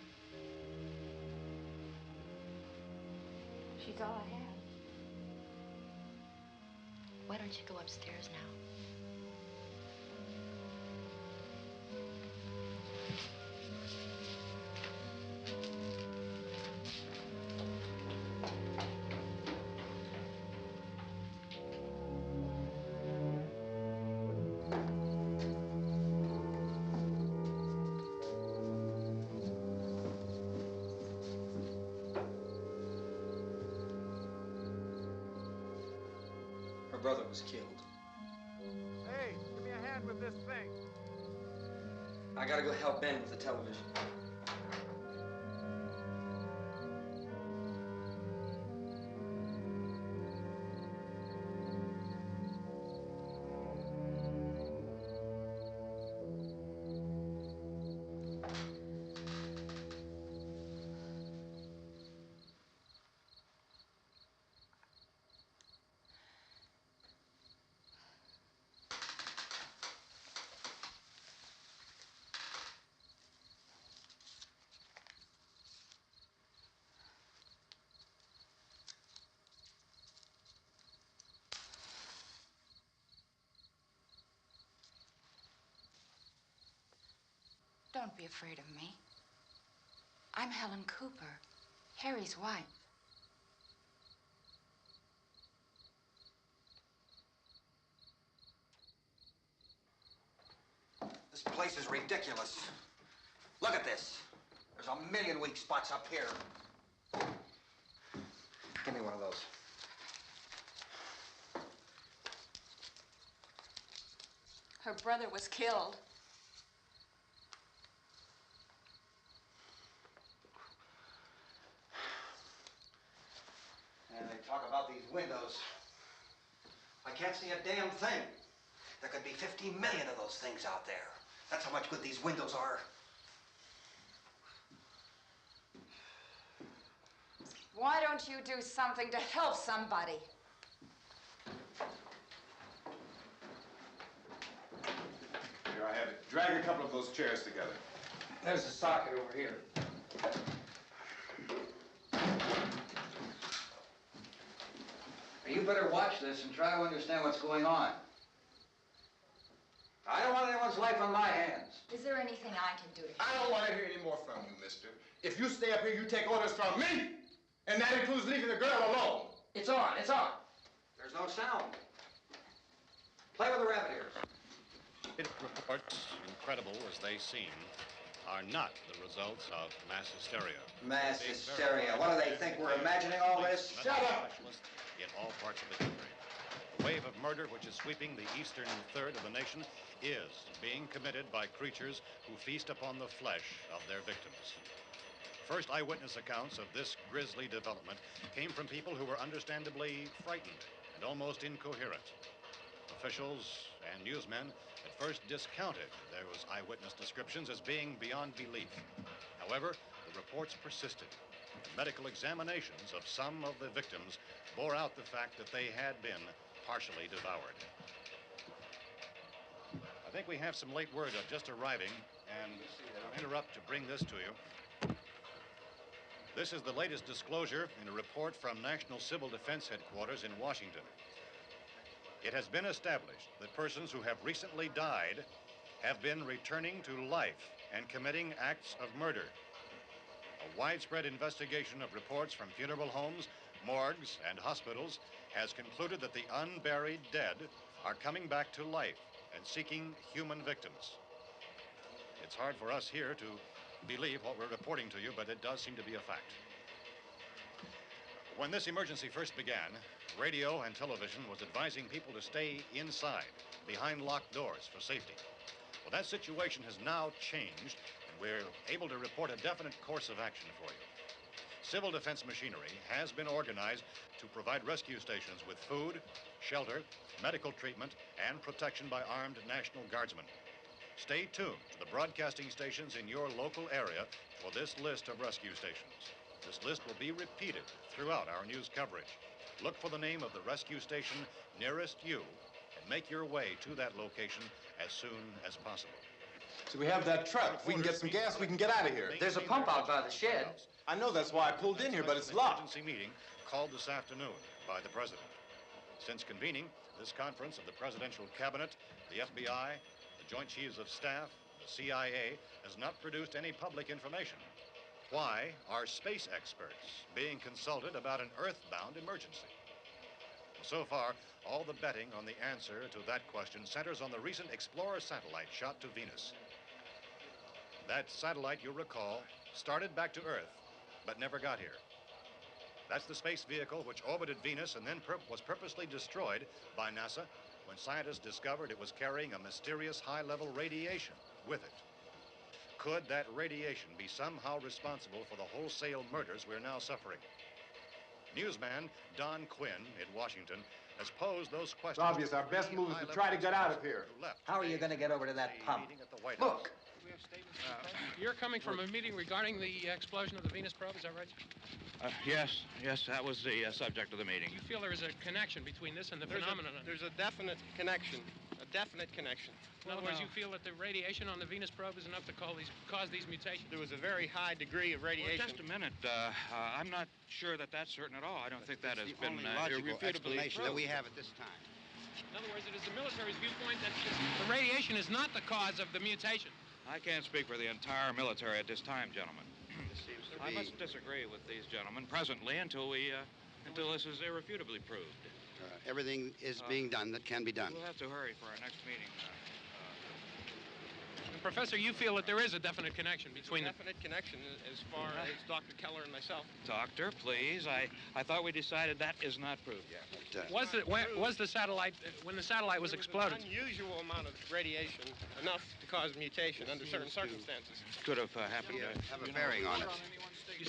Speaker 9: She's all I have.
Speaker 1: Why don't you go upstairs now?
Speaker 6: Her brother was killed.
Speaker 11: Hey, give me a hand with this thing.
Speaker 6: I gotta go help Ben with the television.
Speaker 9: Don't be afraid of me. I'm Helen Cooper, Harry's wife.
Speaker 7: This place is ridiculous. Look at this. There's a million weak spots up here. Give me one of those.
Speaker 9: Her brother was killed.
Speaker 7: And they talk about these windows. I can't see a damn thing. There could be 50 million of those things out there. That's how much good these windows are.
Speaker 12: Why don't you do something to help somebody?
Speaker 8: Here I have it. Drag a couple of those chairs together.
Speaker 6: There's the socket over here. You better watch this and try to understand what's going on. I don't want anyone's life on my hands.
Speaker 12: Is there anything I can do to
Speaker 8: I don't want to hear any more from you, mister. If you stay up here, you take orders from me. And that includes leaving the girl alone.
Speaker 6: It's on, it's on.
Speaker 7: There's no sound. Play with the rabbit ears.
Speaker 3: Reports, incredible as they seem, are not the results of mass hysteria.
Speaker 7: Mass hysteria. What do they think? We're imagining all this?
Speaker 3: Shut up! In all parts of the country. A wave of murder which is sweeping the eastern third of the nation is being committed by creatures who feast upon the flesh of their victims. First eyewitness accounts of this grisly development came from people who were understandably frightened and almost incoherent. Officials and newsmen at first discounted those eyewitness descriptions as being beyond belief. However, the reports persisted. Medical examinations of some of the victims bore out the fact that they had been partially devoured. I think we have some late word just arriving, and I'll interrupt to bring this to you. This is the latest disclosure in a report from National Civil Defense Headquarters in Washington. It has been established that persons who have recently died have been returning to life and committing acts of murder. A widespread investigation of reports from funeral homes, morgues, and hospitals has concluded that the unburied dead are coming back to life and seeking human victims. It's hard for us here to believe what we're reporting to you, but it does seem to be a fact. When this emergency first began, radio and television was advising people to stay inside, behind locked doors for safety. Well, that situation has now changed, and we're able to report a definite course of action for you. Civil defense machinery has been organized to provide rescue stations with food, shelter, medical treatment, and protection by armed National Guardsmen. Stay tuned to the broadcasting stations in your local area for this list of rescue stations. This list will be repeated throughout our news coverage. Look for the name of the rescue station nearest you and make your way to that location as soon as possible.
Speaker 8: So we have that truck. If we can get some gas, we can get out of here.
Speaker 6: There's a pump out by the shed.
Speaker 8: I know, that's why I pulled in here, but it's locked.
Speaker 3: Emergency meeting called this afternoon by the president. Since convening this conference of the presidential cabinet, the FBI, the Joint Chiefs of Staff, the CIA has not produced any public information. Why are space experts being consulted about an earthbound emergency? So far, all the betting on the answer to that question centers on the recent Explorer satellite shot to Venus. That satellite, you'll recall, started back to Earth, but never got here. That's the space vehicle which orbited Venus and then was purposely destroyed by NASA when scientists discovered it was carrying a mysterious high-level radiation with it. Could that radiation be somehow responsible for the wholesale murders we're now suffering? Newsman Don Quinn in Washington has posed those questions.
Speaker 8: It's obvious our best move is to try to get out of here.
Speaker 7: How are you going to get over to that pump?
Speaker 6: Look.
Speaker 11: You're coming from a meeting regarding the explosion of the Venus probe, is that right?
Speaker 13: Yes, that was the subject of the meeting.
Speaker 11: You feel there is a connection between this and the phenomenon?
Speaker 14: There's a definite connection. A definite connection.
Speaker 11: In other words, you feel that the radiation on the Venus probe is enough to cause these mutations?
Speaker 14: There was a very high degree of radiation.
Speaker 13: Well, just a minute. I'm not sure that that's certain at all. I don't think that has been
Speaker 15: logical
Speaker 13: irrefutably
Speaker 15: explanation
Speaker 13: proved.
Speaker 15: that we have at this time.
Speaker 11: In other words, it is the military's viewpoint that the radiation is not the cause of the mutation.
Speaker 13: I can't speak for the entire military at this time, gentlemen. I must disagree with these gentlemen presently until this is irrefutably proved.
Speaker 15: Everything is being done that can be done.
Speaker 13: We'll have to hurry for our next meeting.
Speaker 11: Professor, you feel that there is a definite connection between them?
Speaker 14: Definite connection as far as Dr. Keller and myself.
Speaker 13: Doctor, please. I thought we decided that is not proved yet.
Speaker 15: But,
Speaker 11: was the satellite, when the satellite was exploded?
Speaker 14: An unusual amount of radiation, enough to cause mutation under certain circumstances.
Speaker 13: Could have happened.
Speaker 15: have a bearing on it.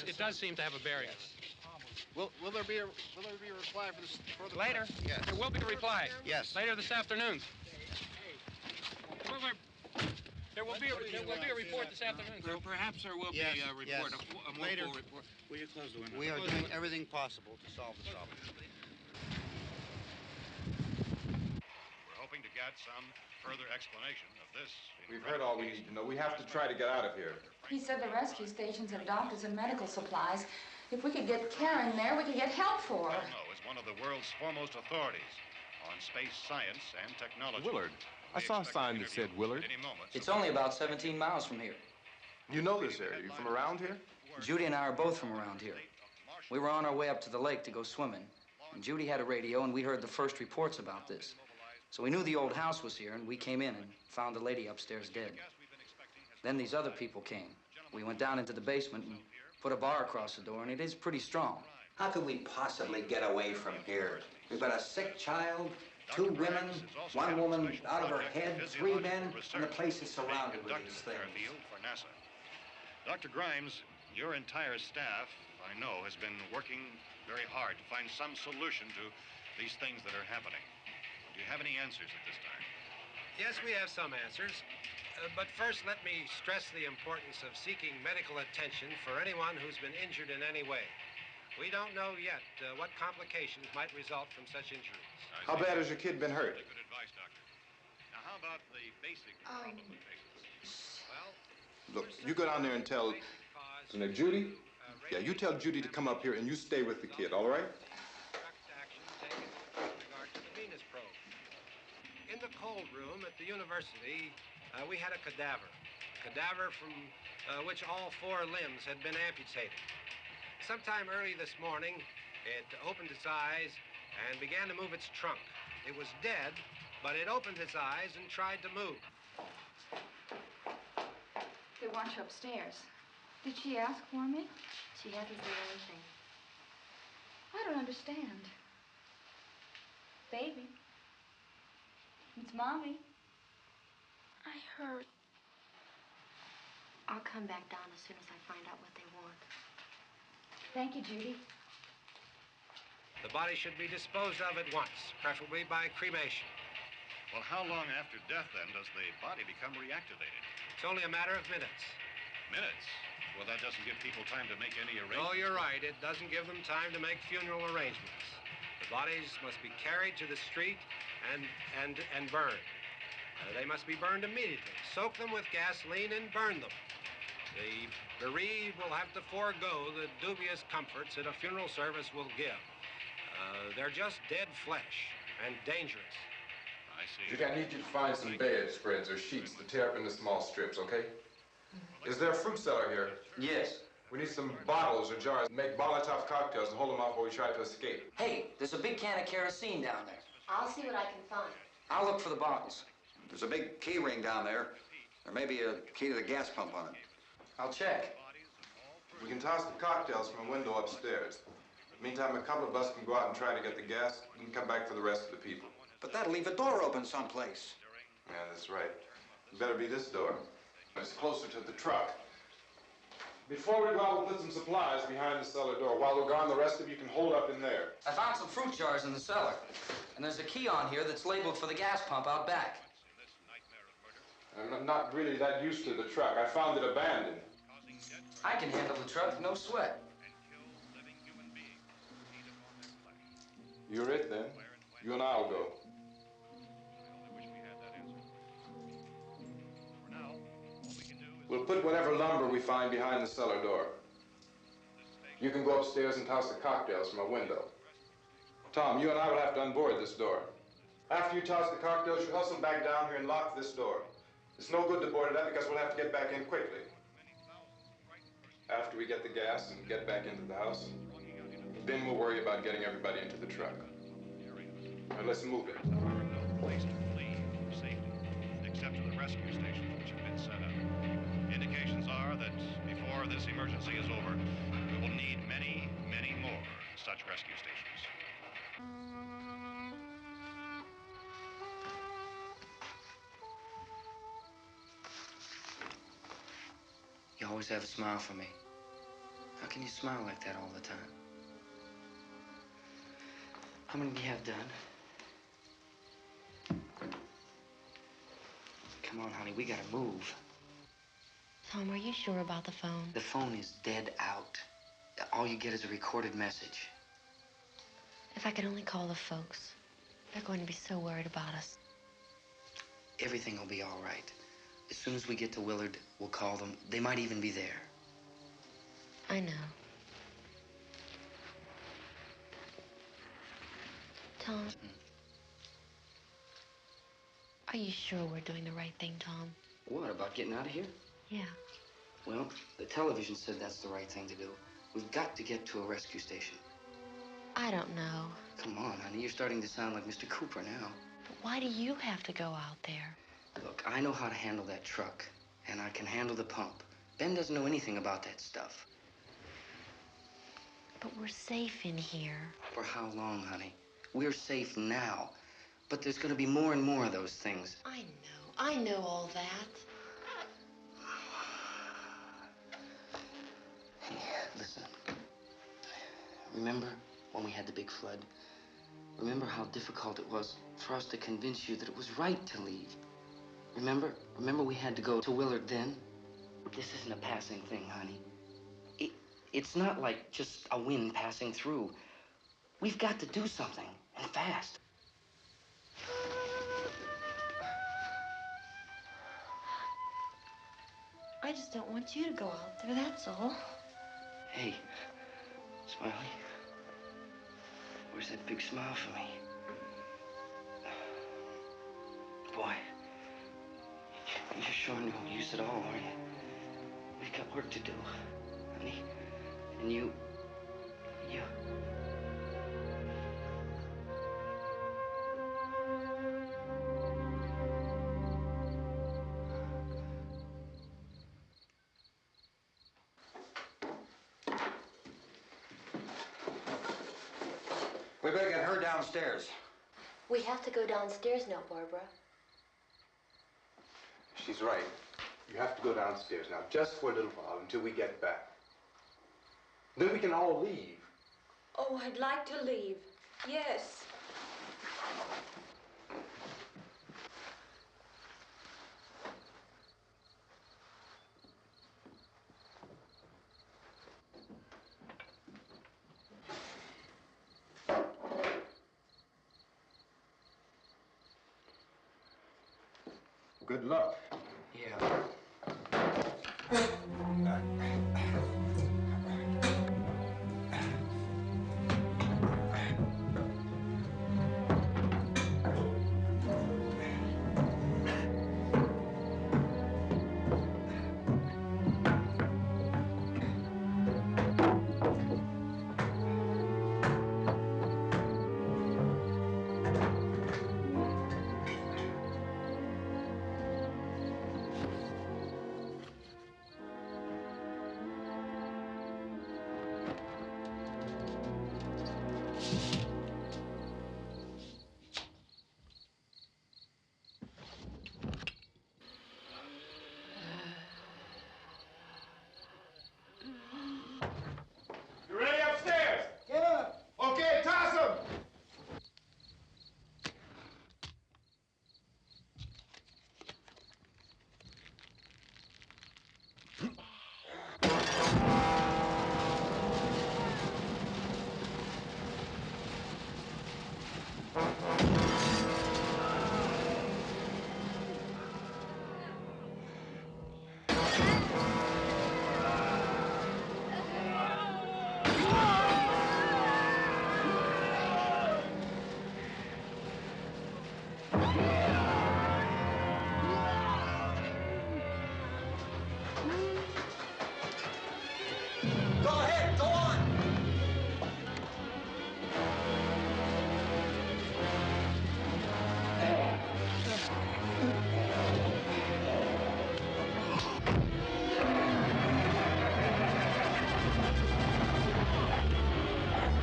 Speaker 11: It does seem to have a bearing.
Speaker 14: Will there be a reply for the
Speaker 11: Later?
Speaker 15: Yes.
Speaker 11: There will be a reply.
Speaker 15: Yes.
Speaker 11: Later this afternoon. There will be a report this afternoon.
Speaker 13: Perhaps there will be a report, a more full report. Will you close the window?
Speaker 15: We are doing everything possible to solve the problem.
Speaker 3: We're hoping to get some further explanation of this.
Speaker 8: We've heard all we need to know. We have to try to get out of here.
Speaker 9: He said the rescue stations have doctors and medical supplies. If we could get care in there, we could get help for her.
Speaker 3: Elmo is one of the world's foremost authorities on space science and technology.
Speaker 8: Willard. I saw a sign that said Willard.
Speaker 6: It's only about 17 miles from here.
Speaker 8: You know this area. You from around here?
Speaker 6: Judy and I are both from around here. We were on our way up to the lake to go swimming, and Judy had a radio, and we heard the first reports about this. So we knew the old house was here, and we came in and found the lady upstairs dead. Then these other people came. We went down into the basement and put a bar across the door, and it is pretty strong.
Speaker 7: How could we possibly get away from here? We've got a sick child, 2 women, 1 woman out of her head, 3 men, and the place is surrounded with these things.
Speaker 3: For NASA. Dr. Grimes, your entire staff, I know, has been working very hard to find some solution to these things that are happening. Do you have any answers at this time?
Speaker 14: Yes, we have some answers. But first, let me stress the importance of seeking medical attention for anyone who's been injured in any way. We don't know yet what complications might result from such injuries.
Speaker 8: How bad has your kid been hurt?
Speaker 3: Good advice, Doctor. Now, how about the basic problem we face?
Speaker 14: Well,
Speaker 8: Look, you go down there and tell Judy. Yeah, you tell Judy to come up here and you stay with the kid, all right?
Speaker 14: action taken with regard to the Venus probe. In the cold room at the university, we had a cadaver from which all 4 limbs had been amputated. Sometime early this morning, it opened its eyes and began to move its trunk. It was dead, but it opened its eyes and tried to move.
Speaker 9: They want you upstairs. Did she ask for me?
Speaker 1: She hasn't said anything.
Speaker 9: I don't understand. Baby. It's Mommy.
Speaker 1: I heard. I'll come back down as soon as I find out what they want.
Speaker 9: Thank you, Judy.
Speaker 14: The body should be disposed of at once, preferably by cremation.
Speaker 3: Well, how long after death, then, does the body become reactivated?
Speaker 14: It's only a matter of minutes.
Speaker 3: Minutes? Well, that doesn't give people time to make any arrangements.
Speaker 14: Oh, you're right. It doesn't give them time to make funeral arrangements. The bodies must be carried to the street and burned. They must be burned immediately. Soak them with gasoline and burn them. The bereaved will have to forego the dubious comforts that a funeral service will give. They're just dead flesh and dangerous.
Speaker 3: I see.
Speaker 8: Judy, I need you to find some bedspreads or sheets to tear up into small strips, okay? Is there a fruit cellar here?
Speaker 6: Yes.
Speaker 8: We need some bottles or jars. Make Molotov cocktails and hold them off while we try to escape.
Speaker 6: Hey, there's a big can of kerosene down there.
Speaker 1: I'll see what I can find.
Speaker 6: I'll look for the bottles.
Speaker 7: There's a big key ring down there. There may be a key to the gas pump on it.
Speaker 6: I'll check.
Speaker 8: We can toss the cocktails from a window upstairs. Meantime, a couple of us can go out and try to get the gas and come back for the rest of the people.
Speaker 7: But that'll leave a door open someplace.
Speaker 8: Yeah, that's right. It better be this door. It's closer to the truck. Before we go out, we'll put some supplies behind the cellar door. While we're gone, the rest of you can hold up in there.
Speaker 6: I found some fruit jars in the cellar. And there's a key on here that's labeled for the gas pump out back.
Speaker 8: I'm not really that used to the truck. I found it abandoned.
Speaker 6: I can handle the truck, no sweat.
Speaker 8: You're it, then. You and I'll go. We'll put whatever lumber we find behind the cellar door. You can go upstairs and toss the cocktails from a window. Tom, you and I will have to unboard this door. After you toss the cocktails, you hustle back down here and lock this door. It's no good to board it up because we'll have to get back in quickly. After we get the gas and get back into the house, then we'll worry about getting everybody into the truck. Now let's move it.
Speaker 3: Place to flee for safety, except to the rescue stations which have been set up. Indications are that before this emergency is over, we will need many, many more such rescue stations.
Speaker 6: You always have a smile for me. How can you smile like that all the time? How many do you have done? Come on, honey, we gotta move.
Speaker 16: Tom, are you sure about the phone?
Speaker 6: The phone is dead out. All you get is a recorded message.
Speaker 16: If I could only call the folks. They're going to be so worried about us.
Speaker 6: Everything will be all right. As soon as we get to Willard, we'll call them. They might even be there.
Speaker 16: I know. Tom? Are you sure we're doing the right thing, Tom?
Speaker 6: What, about getting out of here?
Speaker 16: Yeah.
Speaker 6: Well, the television said that's the right thing to do. We've got to get to a rescue station.
Speaker 16: I don't know.
Speaker 6: Come on, honey, you're starting to sound like Mr. Cooper now.
Speaker 16: But why do you have to go out there?
Speaker 6: Look, I know how to handle that truck, and I can handle the pump. Ben doesn't know anything about that stuff.
Speaker 16: But we're safe in here.
Speaker 6: For how long, honey? We're safe now. But there's gonna be more and more of those things.
Speaker 16: I know all that.
Speaker 6: Hey, listen. Remember when we had the big flood? Remember how difficult it was for us to convince you that it was right to leave? Remember? Remember we had to go to Willard then? This isn't a passing thing, honey. It's not like just a wind passing through. We've got to do something, and fast.
Speaker 16: I just don't want you to go out there, that's all.
Speaker 6: Hey, Smiley. Where's that big smile for me? Boy, you're sure no use at all, are you? We've got work to do, honey. And you...
Speaker 7: We better get her downstairs.
Speaker 16: We have to go downstairs now, Barbara.
Speaker 4: She's right. You have to go downstairs now, just for a little while, until we get back. Then we can all leave.
Speaker 5: Oh, I'd like to leave. Yes.
Speaker 4: Good luck.
Speaker 6: Yeah.
Speaker 8: You ready upstairs? Yeah. Okay, toss him.
Speaker 7: Go ahead, go on.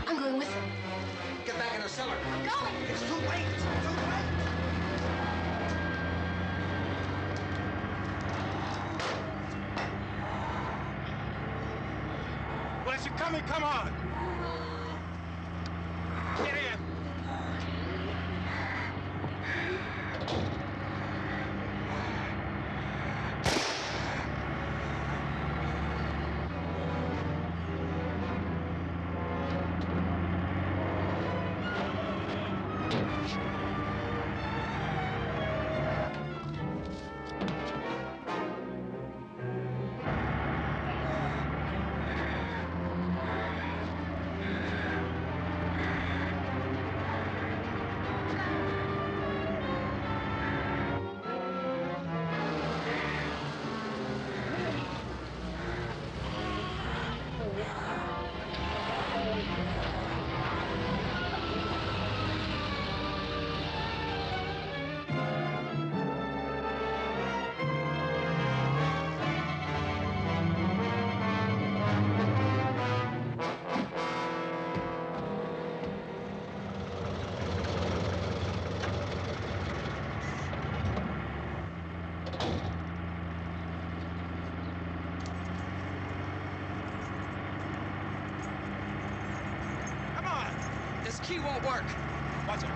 Speaker 16: I'm going with him.
Speaker 7: Get back in the cellar.
Speaker 16: I'm going.
Speaker 7: It's too late. It's too late.
Speaker 8: Unless you're coming, come on. Get in.
Speaker 6: key won't work.
Speaker 8: Watch it.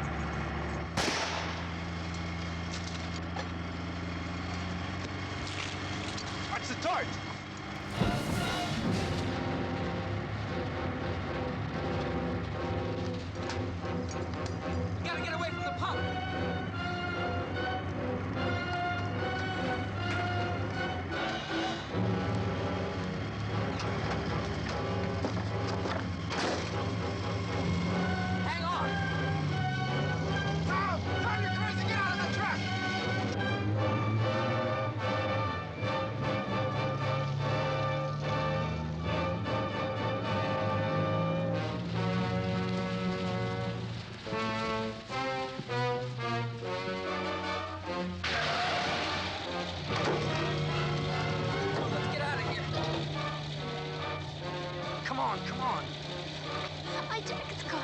Speaker 8: Watch the torch.
Speaker 6: We gotta get away from the pump. Hang on.
Speaker 8: Tom! Tom, you're crazy! Get out of the truck!
Speaker 6: Let's get out of here. Come on, come on.
Speaker 16: My jacket's caught.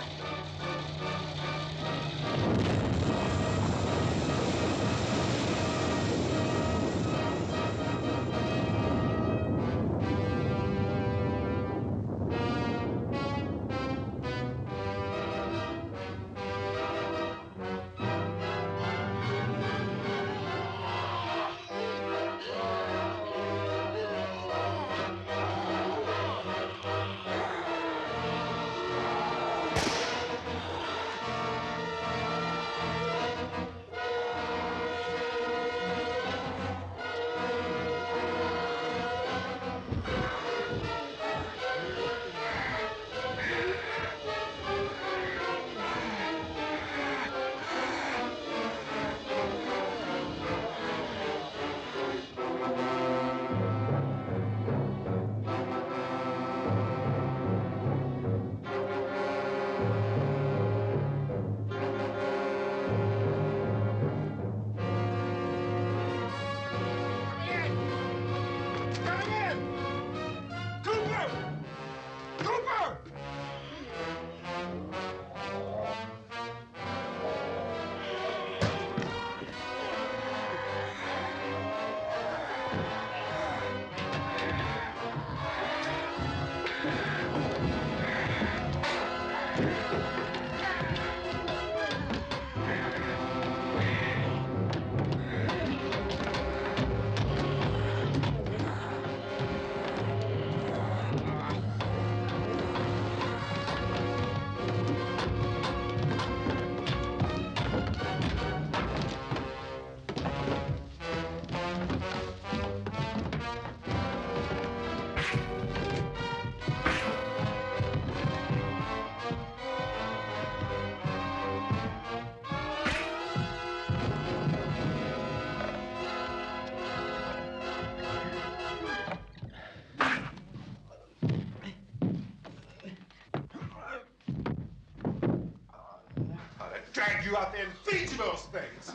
Speaker 8: Drag you out there and feed you those things.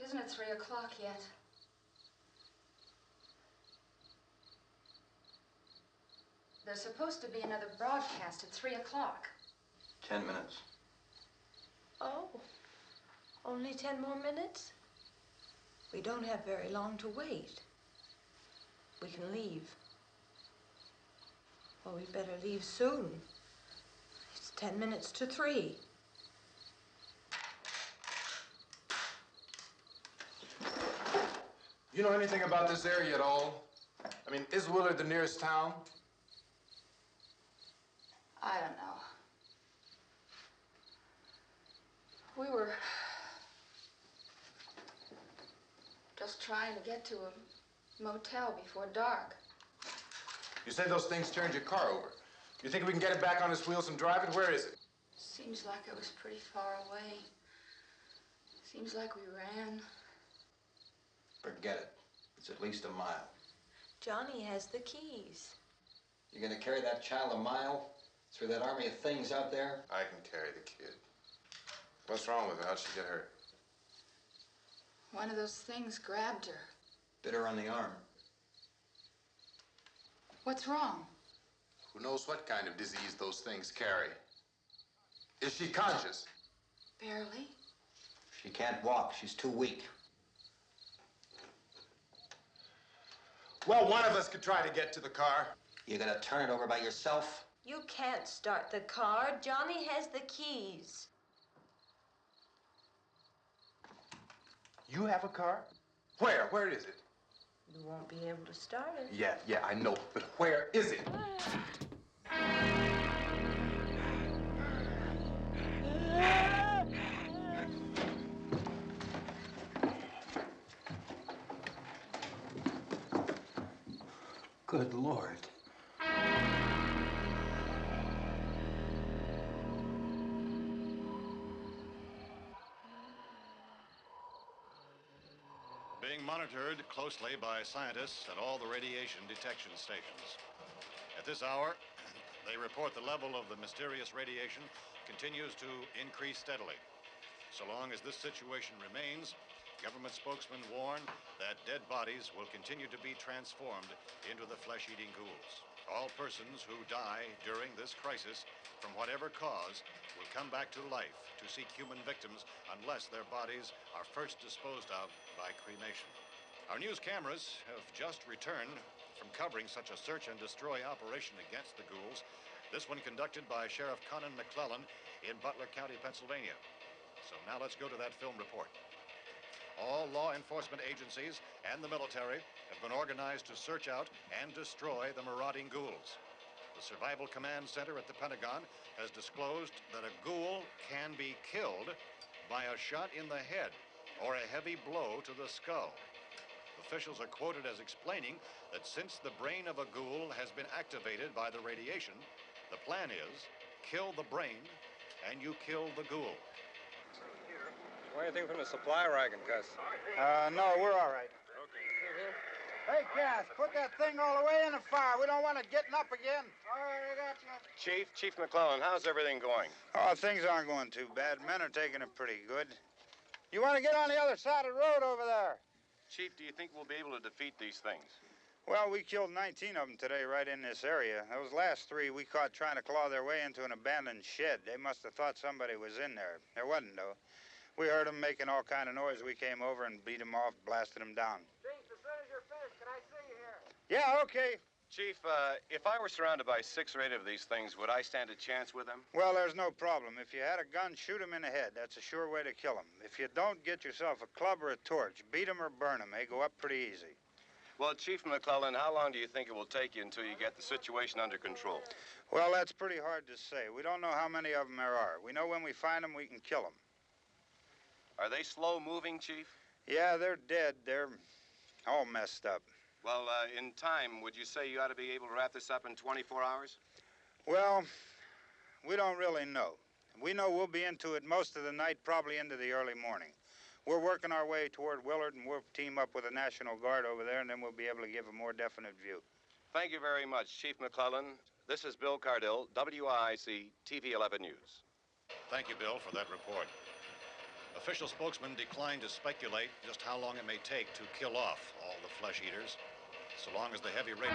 Speaker 9: Isn't it 3 o'clock yet? There's supposed to be another broadcast at 3 o'clock.
Speaker 17: 10 minutes.
Speaker 5: Oh, only 10 more minutes? We don't have very long to wait. We can leave. Well, we'd better leave soon. It's 10 minutes to 3.
Speaker 8: You know anything about this area at all? I mean, is Willard the nearest town?
Speaker 9: I don't know. We were just trying to get to a motel before dark.
Speaker 8: You say those things turned your car over. You think we can get it back on its wheels and drive it? Where is it?
Speaker 9: Seems like it was pretty far away. Seems like we ran.
Speaker 7: Forget it. It's at least a mile.
Speaker 5: Johnny has the keys.
Speaker 7: You're gonna carry that child a mile through that army of things out there?
Speaker 8: I can carry the kid. What's wrong with her? How'd she get hurt?
Speaker 9: One of those things grabbed her.
Speaker 7: Bit her on the arm.
Speaker 9: What's wrong?
Speaker 8: Who knows what kind of disease those things carry? Is she conscious?
Speaker 9: Barely.
Speaker 7: She can't walk. She's too weak.
Speaker 8: Well, one of us could try to get to the car.
Speaker 7: You gonna turn it over by yourself?
Speaker 5: You can't start the car. Johnny has the keys.
Speaker 8: You have a car? Where? Where is it?
Speaker 5: You won't be able to start it.
Speaker 8: Yeah, I know. But where is it?
Speaker 7: Good Lord.
Speaker 3: Being monitored closely by scientists at all the radiation detection stations. At this hour, they report the level of the mysterious radiation continues to increase steadily. So long as this situation remains, government spokesmen warn that dead bodies will continue to be transformed into the flesh-eating ghouls. All persons who die during this crisis, from whatever cause, will come back to life to seek human victims unless their bodies are first disposed of by cremation. Our news cameras have just returned from covering such a search and destroy operation against the ghouls, this one conducted by Sheriff Conan McClellan in Butler County, Pennsylvania. So now let's go to that film report. All law enforcement agencies and the military have been organized to search out and destroy the marauding ghouls. The Survival Command Center at the Pentagon has disclosed that a ghoul can be killed by a shot in the head or a heavy blow to the skull. Officials are quoted as explaining that since the brain of a ghoul has been activated by the radiation, the plan is kill the brain and you kill the ghoul.
Speaker 17: Anything from the supply wagon, Cuss?
Speaker 18: No, we're all right.
Speaker 17: Okay.
Speaker 18: Hey, Cass, put that thing all the way in the fire. We don't want it getting up again. All right, I got you.
Speaker 17: Chief McClellan, how's everything going?
Speaker 18: Oh, things aren't going too bad. Men are taking it pretty good. You want to get on the other side of the road over there?
Speaker 17: Chief, do you think we'll be able to defeat these things?
Speaker 18: Well, we killed 19 of them today right in this area. Those last 3 we caught trying to claw their way into an abandoned shed. They must have thought somebody was in there. There wasn't, though. We heard them making all kind of noise. We came over and beat them off, blasted them down.
Speaker 10: Chief, as soon as you're finished, can I see you here?
Speaker 18: Yeah, okay.
Speaker 17: Chief, if I were surrounded by 6 or 8 of these things, would I stand a chance with them?
Speaker 18: Well, there's no problem. If you had a gun, shoot them in the head. That's a sure way to kill them. If you don't, get yourself a club or a torch. Beat them or burn them. They go up pretty easy.
Speaker 17: Well, Chief McClellan, how long do you think it will take you until you get the situation under control?
Speaker 18: Well, that's pretty hard to say. We don't know how many of them there are. We know when we find them, we can kill them.
Speaker 17: Are they slow-moving, Chief?
Speaker 18: Yeah, they're dead. They're all messed up.
Speaker 17: Well, in time, would you say you ought to be able to wrap this up in 24 hours?
Speaker 18: Well, we don't really know. We know we'll be into it most of the night, probably into the early morning. We're working our way toward Willard, and we'll team up with the National Guard over there, and then we'll be able to give a more definite view.
Speaker 17: Thank you very much, Chief McClellan. This is Bill Cardill, WIC TV 11 News.
Speaker 3: Thank you, Bill, for that report. Official spokesmen declined to speculate just how long it may take to kill off all the flesh eaters, so long as the heavy rate...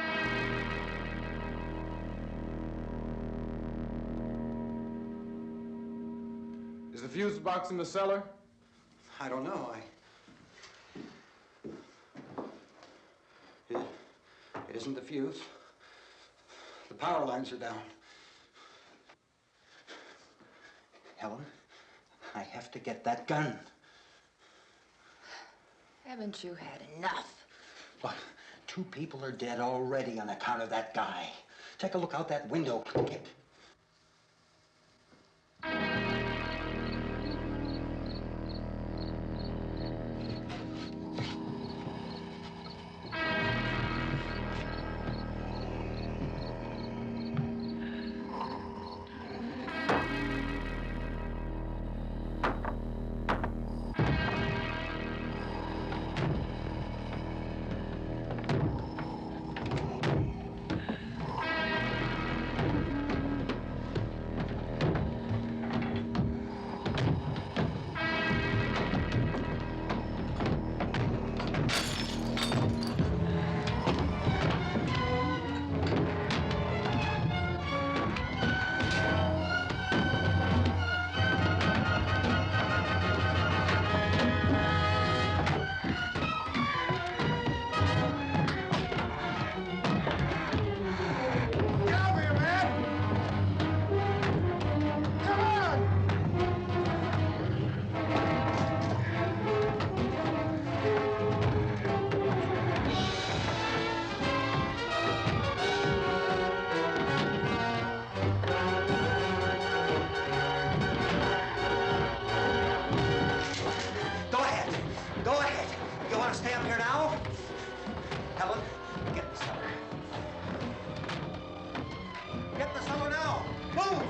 Speaker 8: Is the fuse box in the cellar?
Speaker 7: I don't know. It isn't the fuse. The power lines are down. Helen, I have to get that gun.
Speaker 12: Haven't you had enough?
Speaker 7: Look, 2 people are dead already on account of that guy. Take a look out that window. Get... Go ahead. You want to stay up here now? Helen, get in the cellar. Get in the cellar now. Move!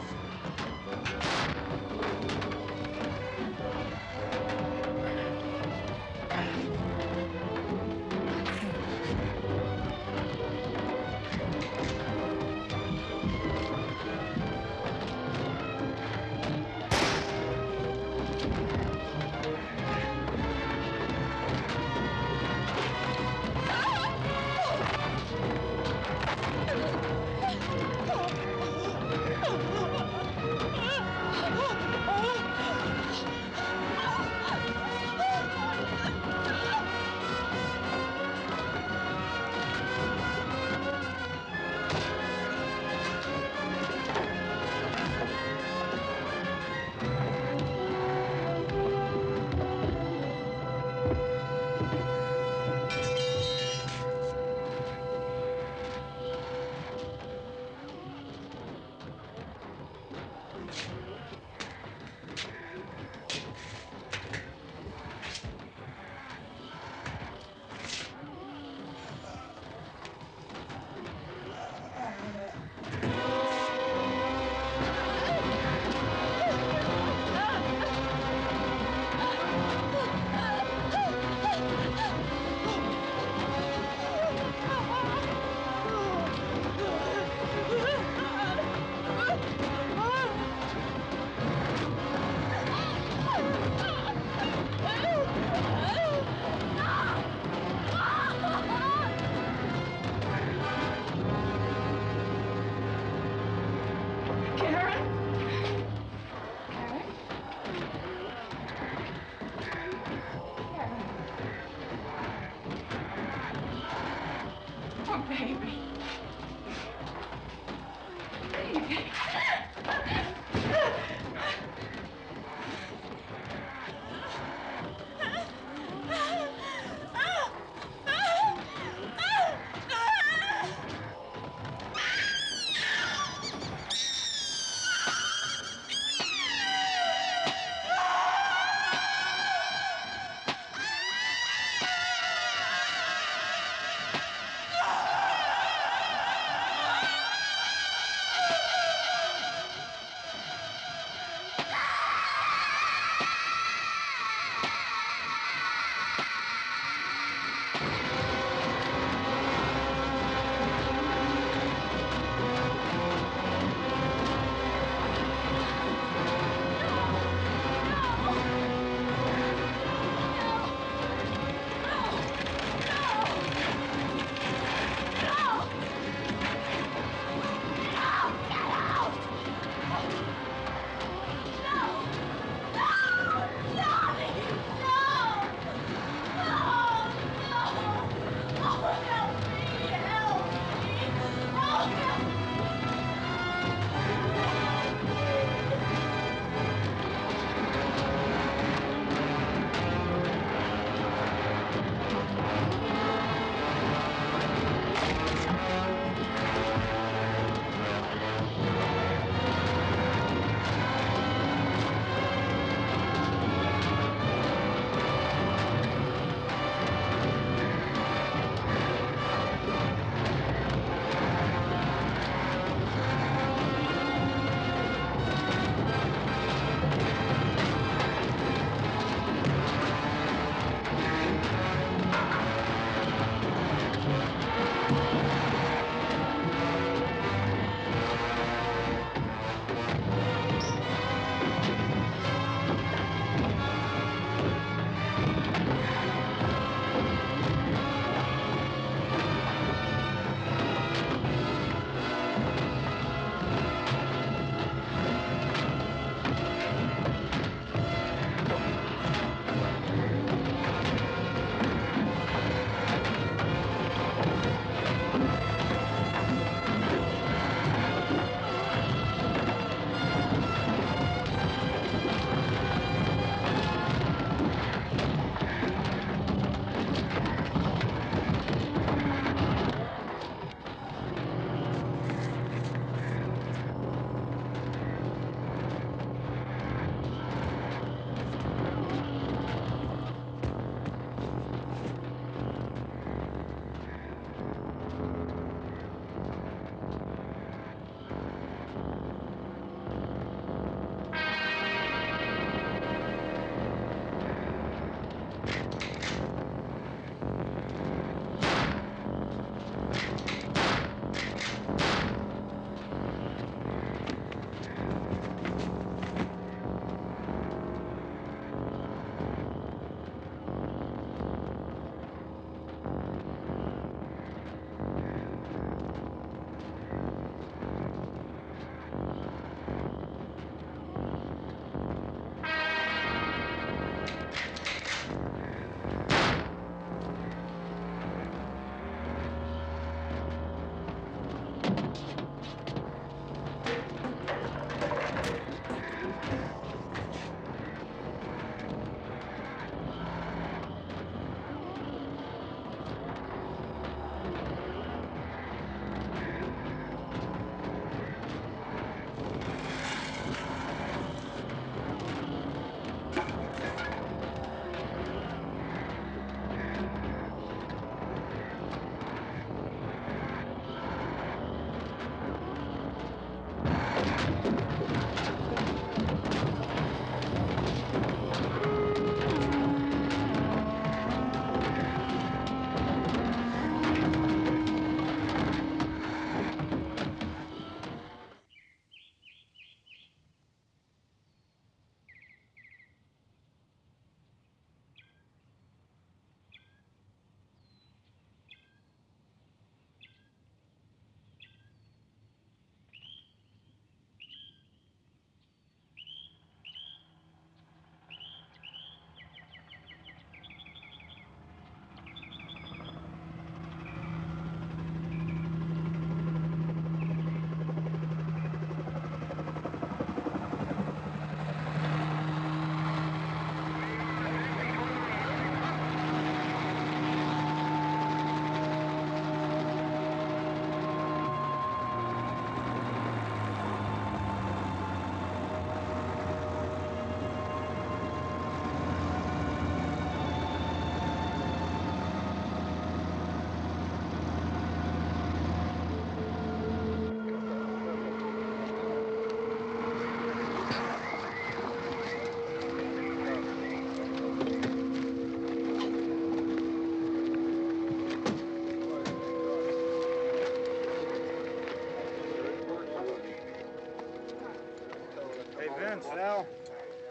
Speaker 18: Sal,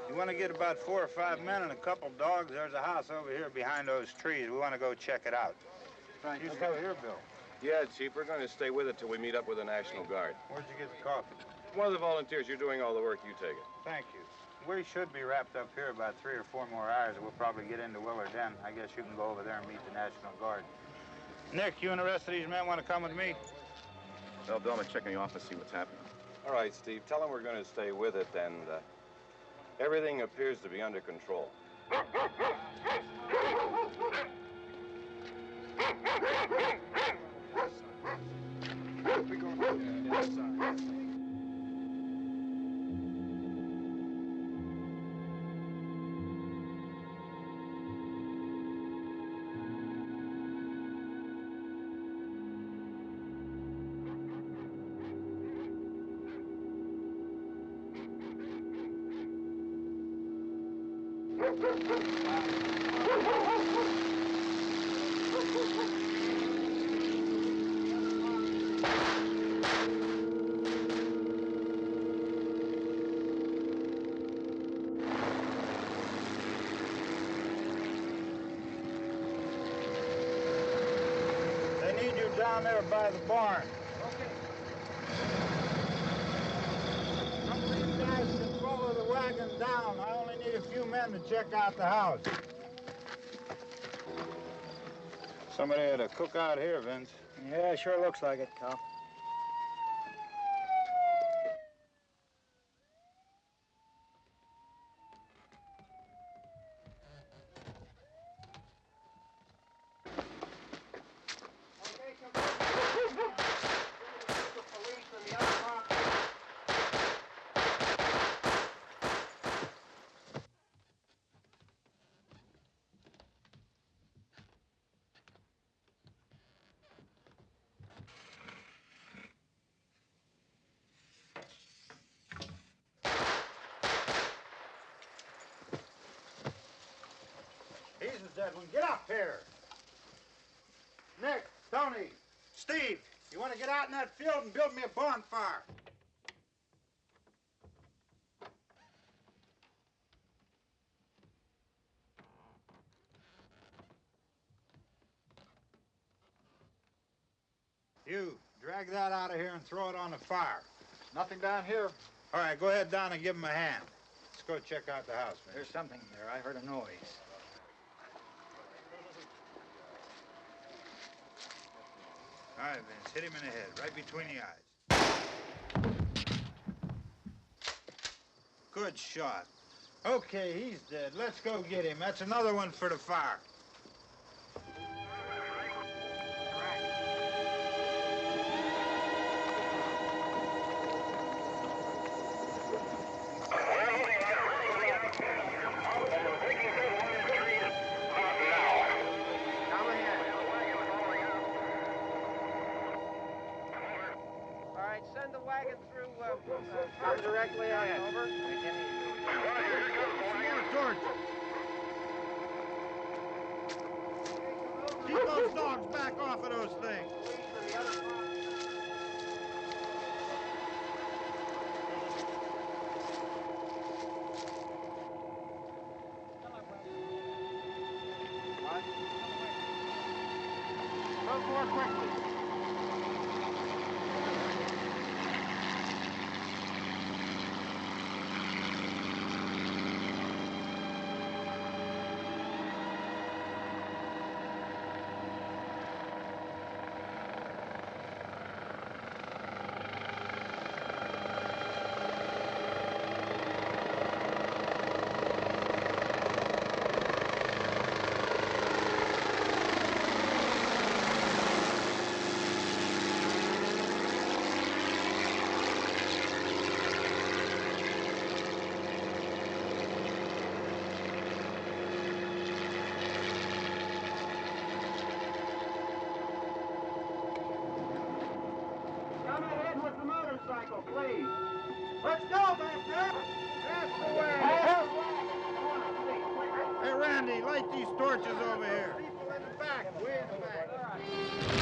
Speaker 18: you want to get about 4 or 5 men and a couple dogs? There's a house over here behind those trees. We want to go check it out.
Speaker 8: Right.
Speaker 18: You still here, Bill?
Speaker 17: Yeah, Chief, we're going to stay with it till we meet up with the National Guard.
Speaker 18: Where'd you get the coffee?
Speaker 17: One of the volunteers. You're doing all the work. You take it.
Speaker 18: Thank you. We should be wrapped up here about 3 or 4 more hours. We'll probably get into Willard Den. I guess you can go over there and meet the National Guard. Nick, you and the rest of these men want to come with me?
Speaker 17: Well, Bill, I'm going to check in the office, see what's happening. All right, Steve. Tell them we're going to stay with it, and everything appears to be under control.
Speaker 18: They need you down there by the barn. Some of these guys can follow the wagon down. I only need a few men to check out the house. Somebody had a cookout here, Vince.
Speaker 19: Yeah, sure looks like it, Cal.
Speaker 18: that one. Get up here. Nick, Tony, Steve, you want to get out in that field and build me a bonfire? You, drag that out of here and throw it on the fire.
Speaker 19: Nothing down here.
Speaker 18: All right, go ahead down and give him a hand. Let's go check out the house, man.
Speaker 19: There's something there. I heard a noise.
Speaker 18: All right, Vince, hit him in the head, right between the eyes. Good shot. Okay, he's dead. Let's go get him. That's another one for the fire.
Speaker 2: Send the wagon through, come directly ahead. Over.
Speaker 18: Some more torches. Keep those dogs back off of those things.
Speaker 2: Move more quickly.
Speaker 10: Come ahead with the motorcycle, please. Let's go back there. That's the way.
Speaker 18: Hey, Randy, light these torches over here. People in the back, way in the back.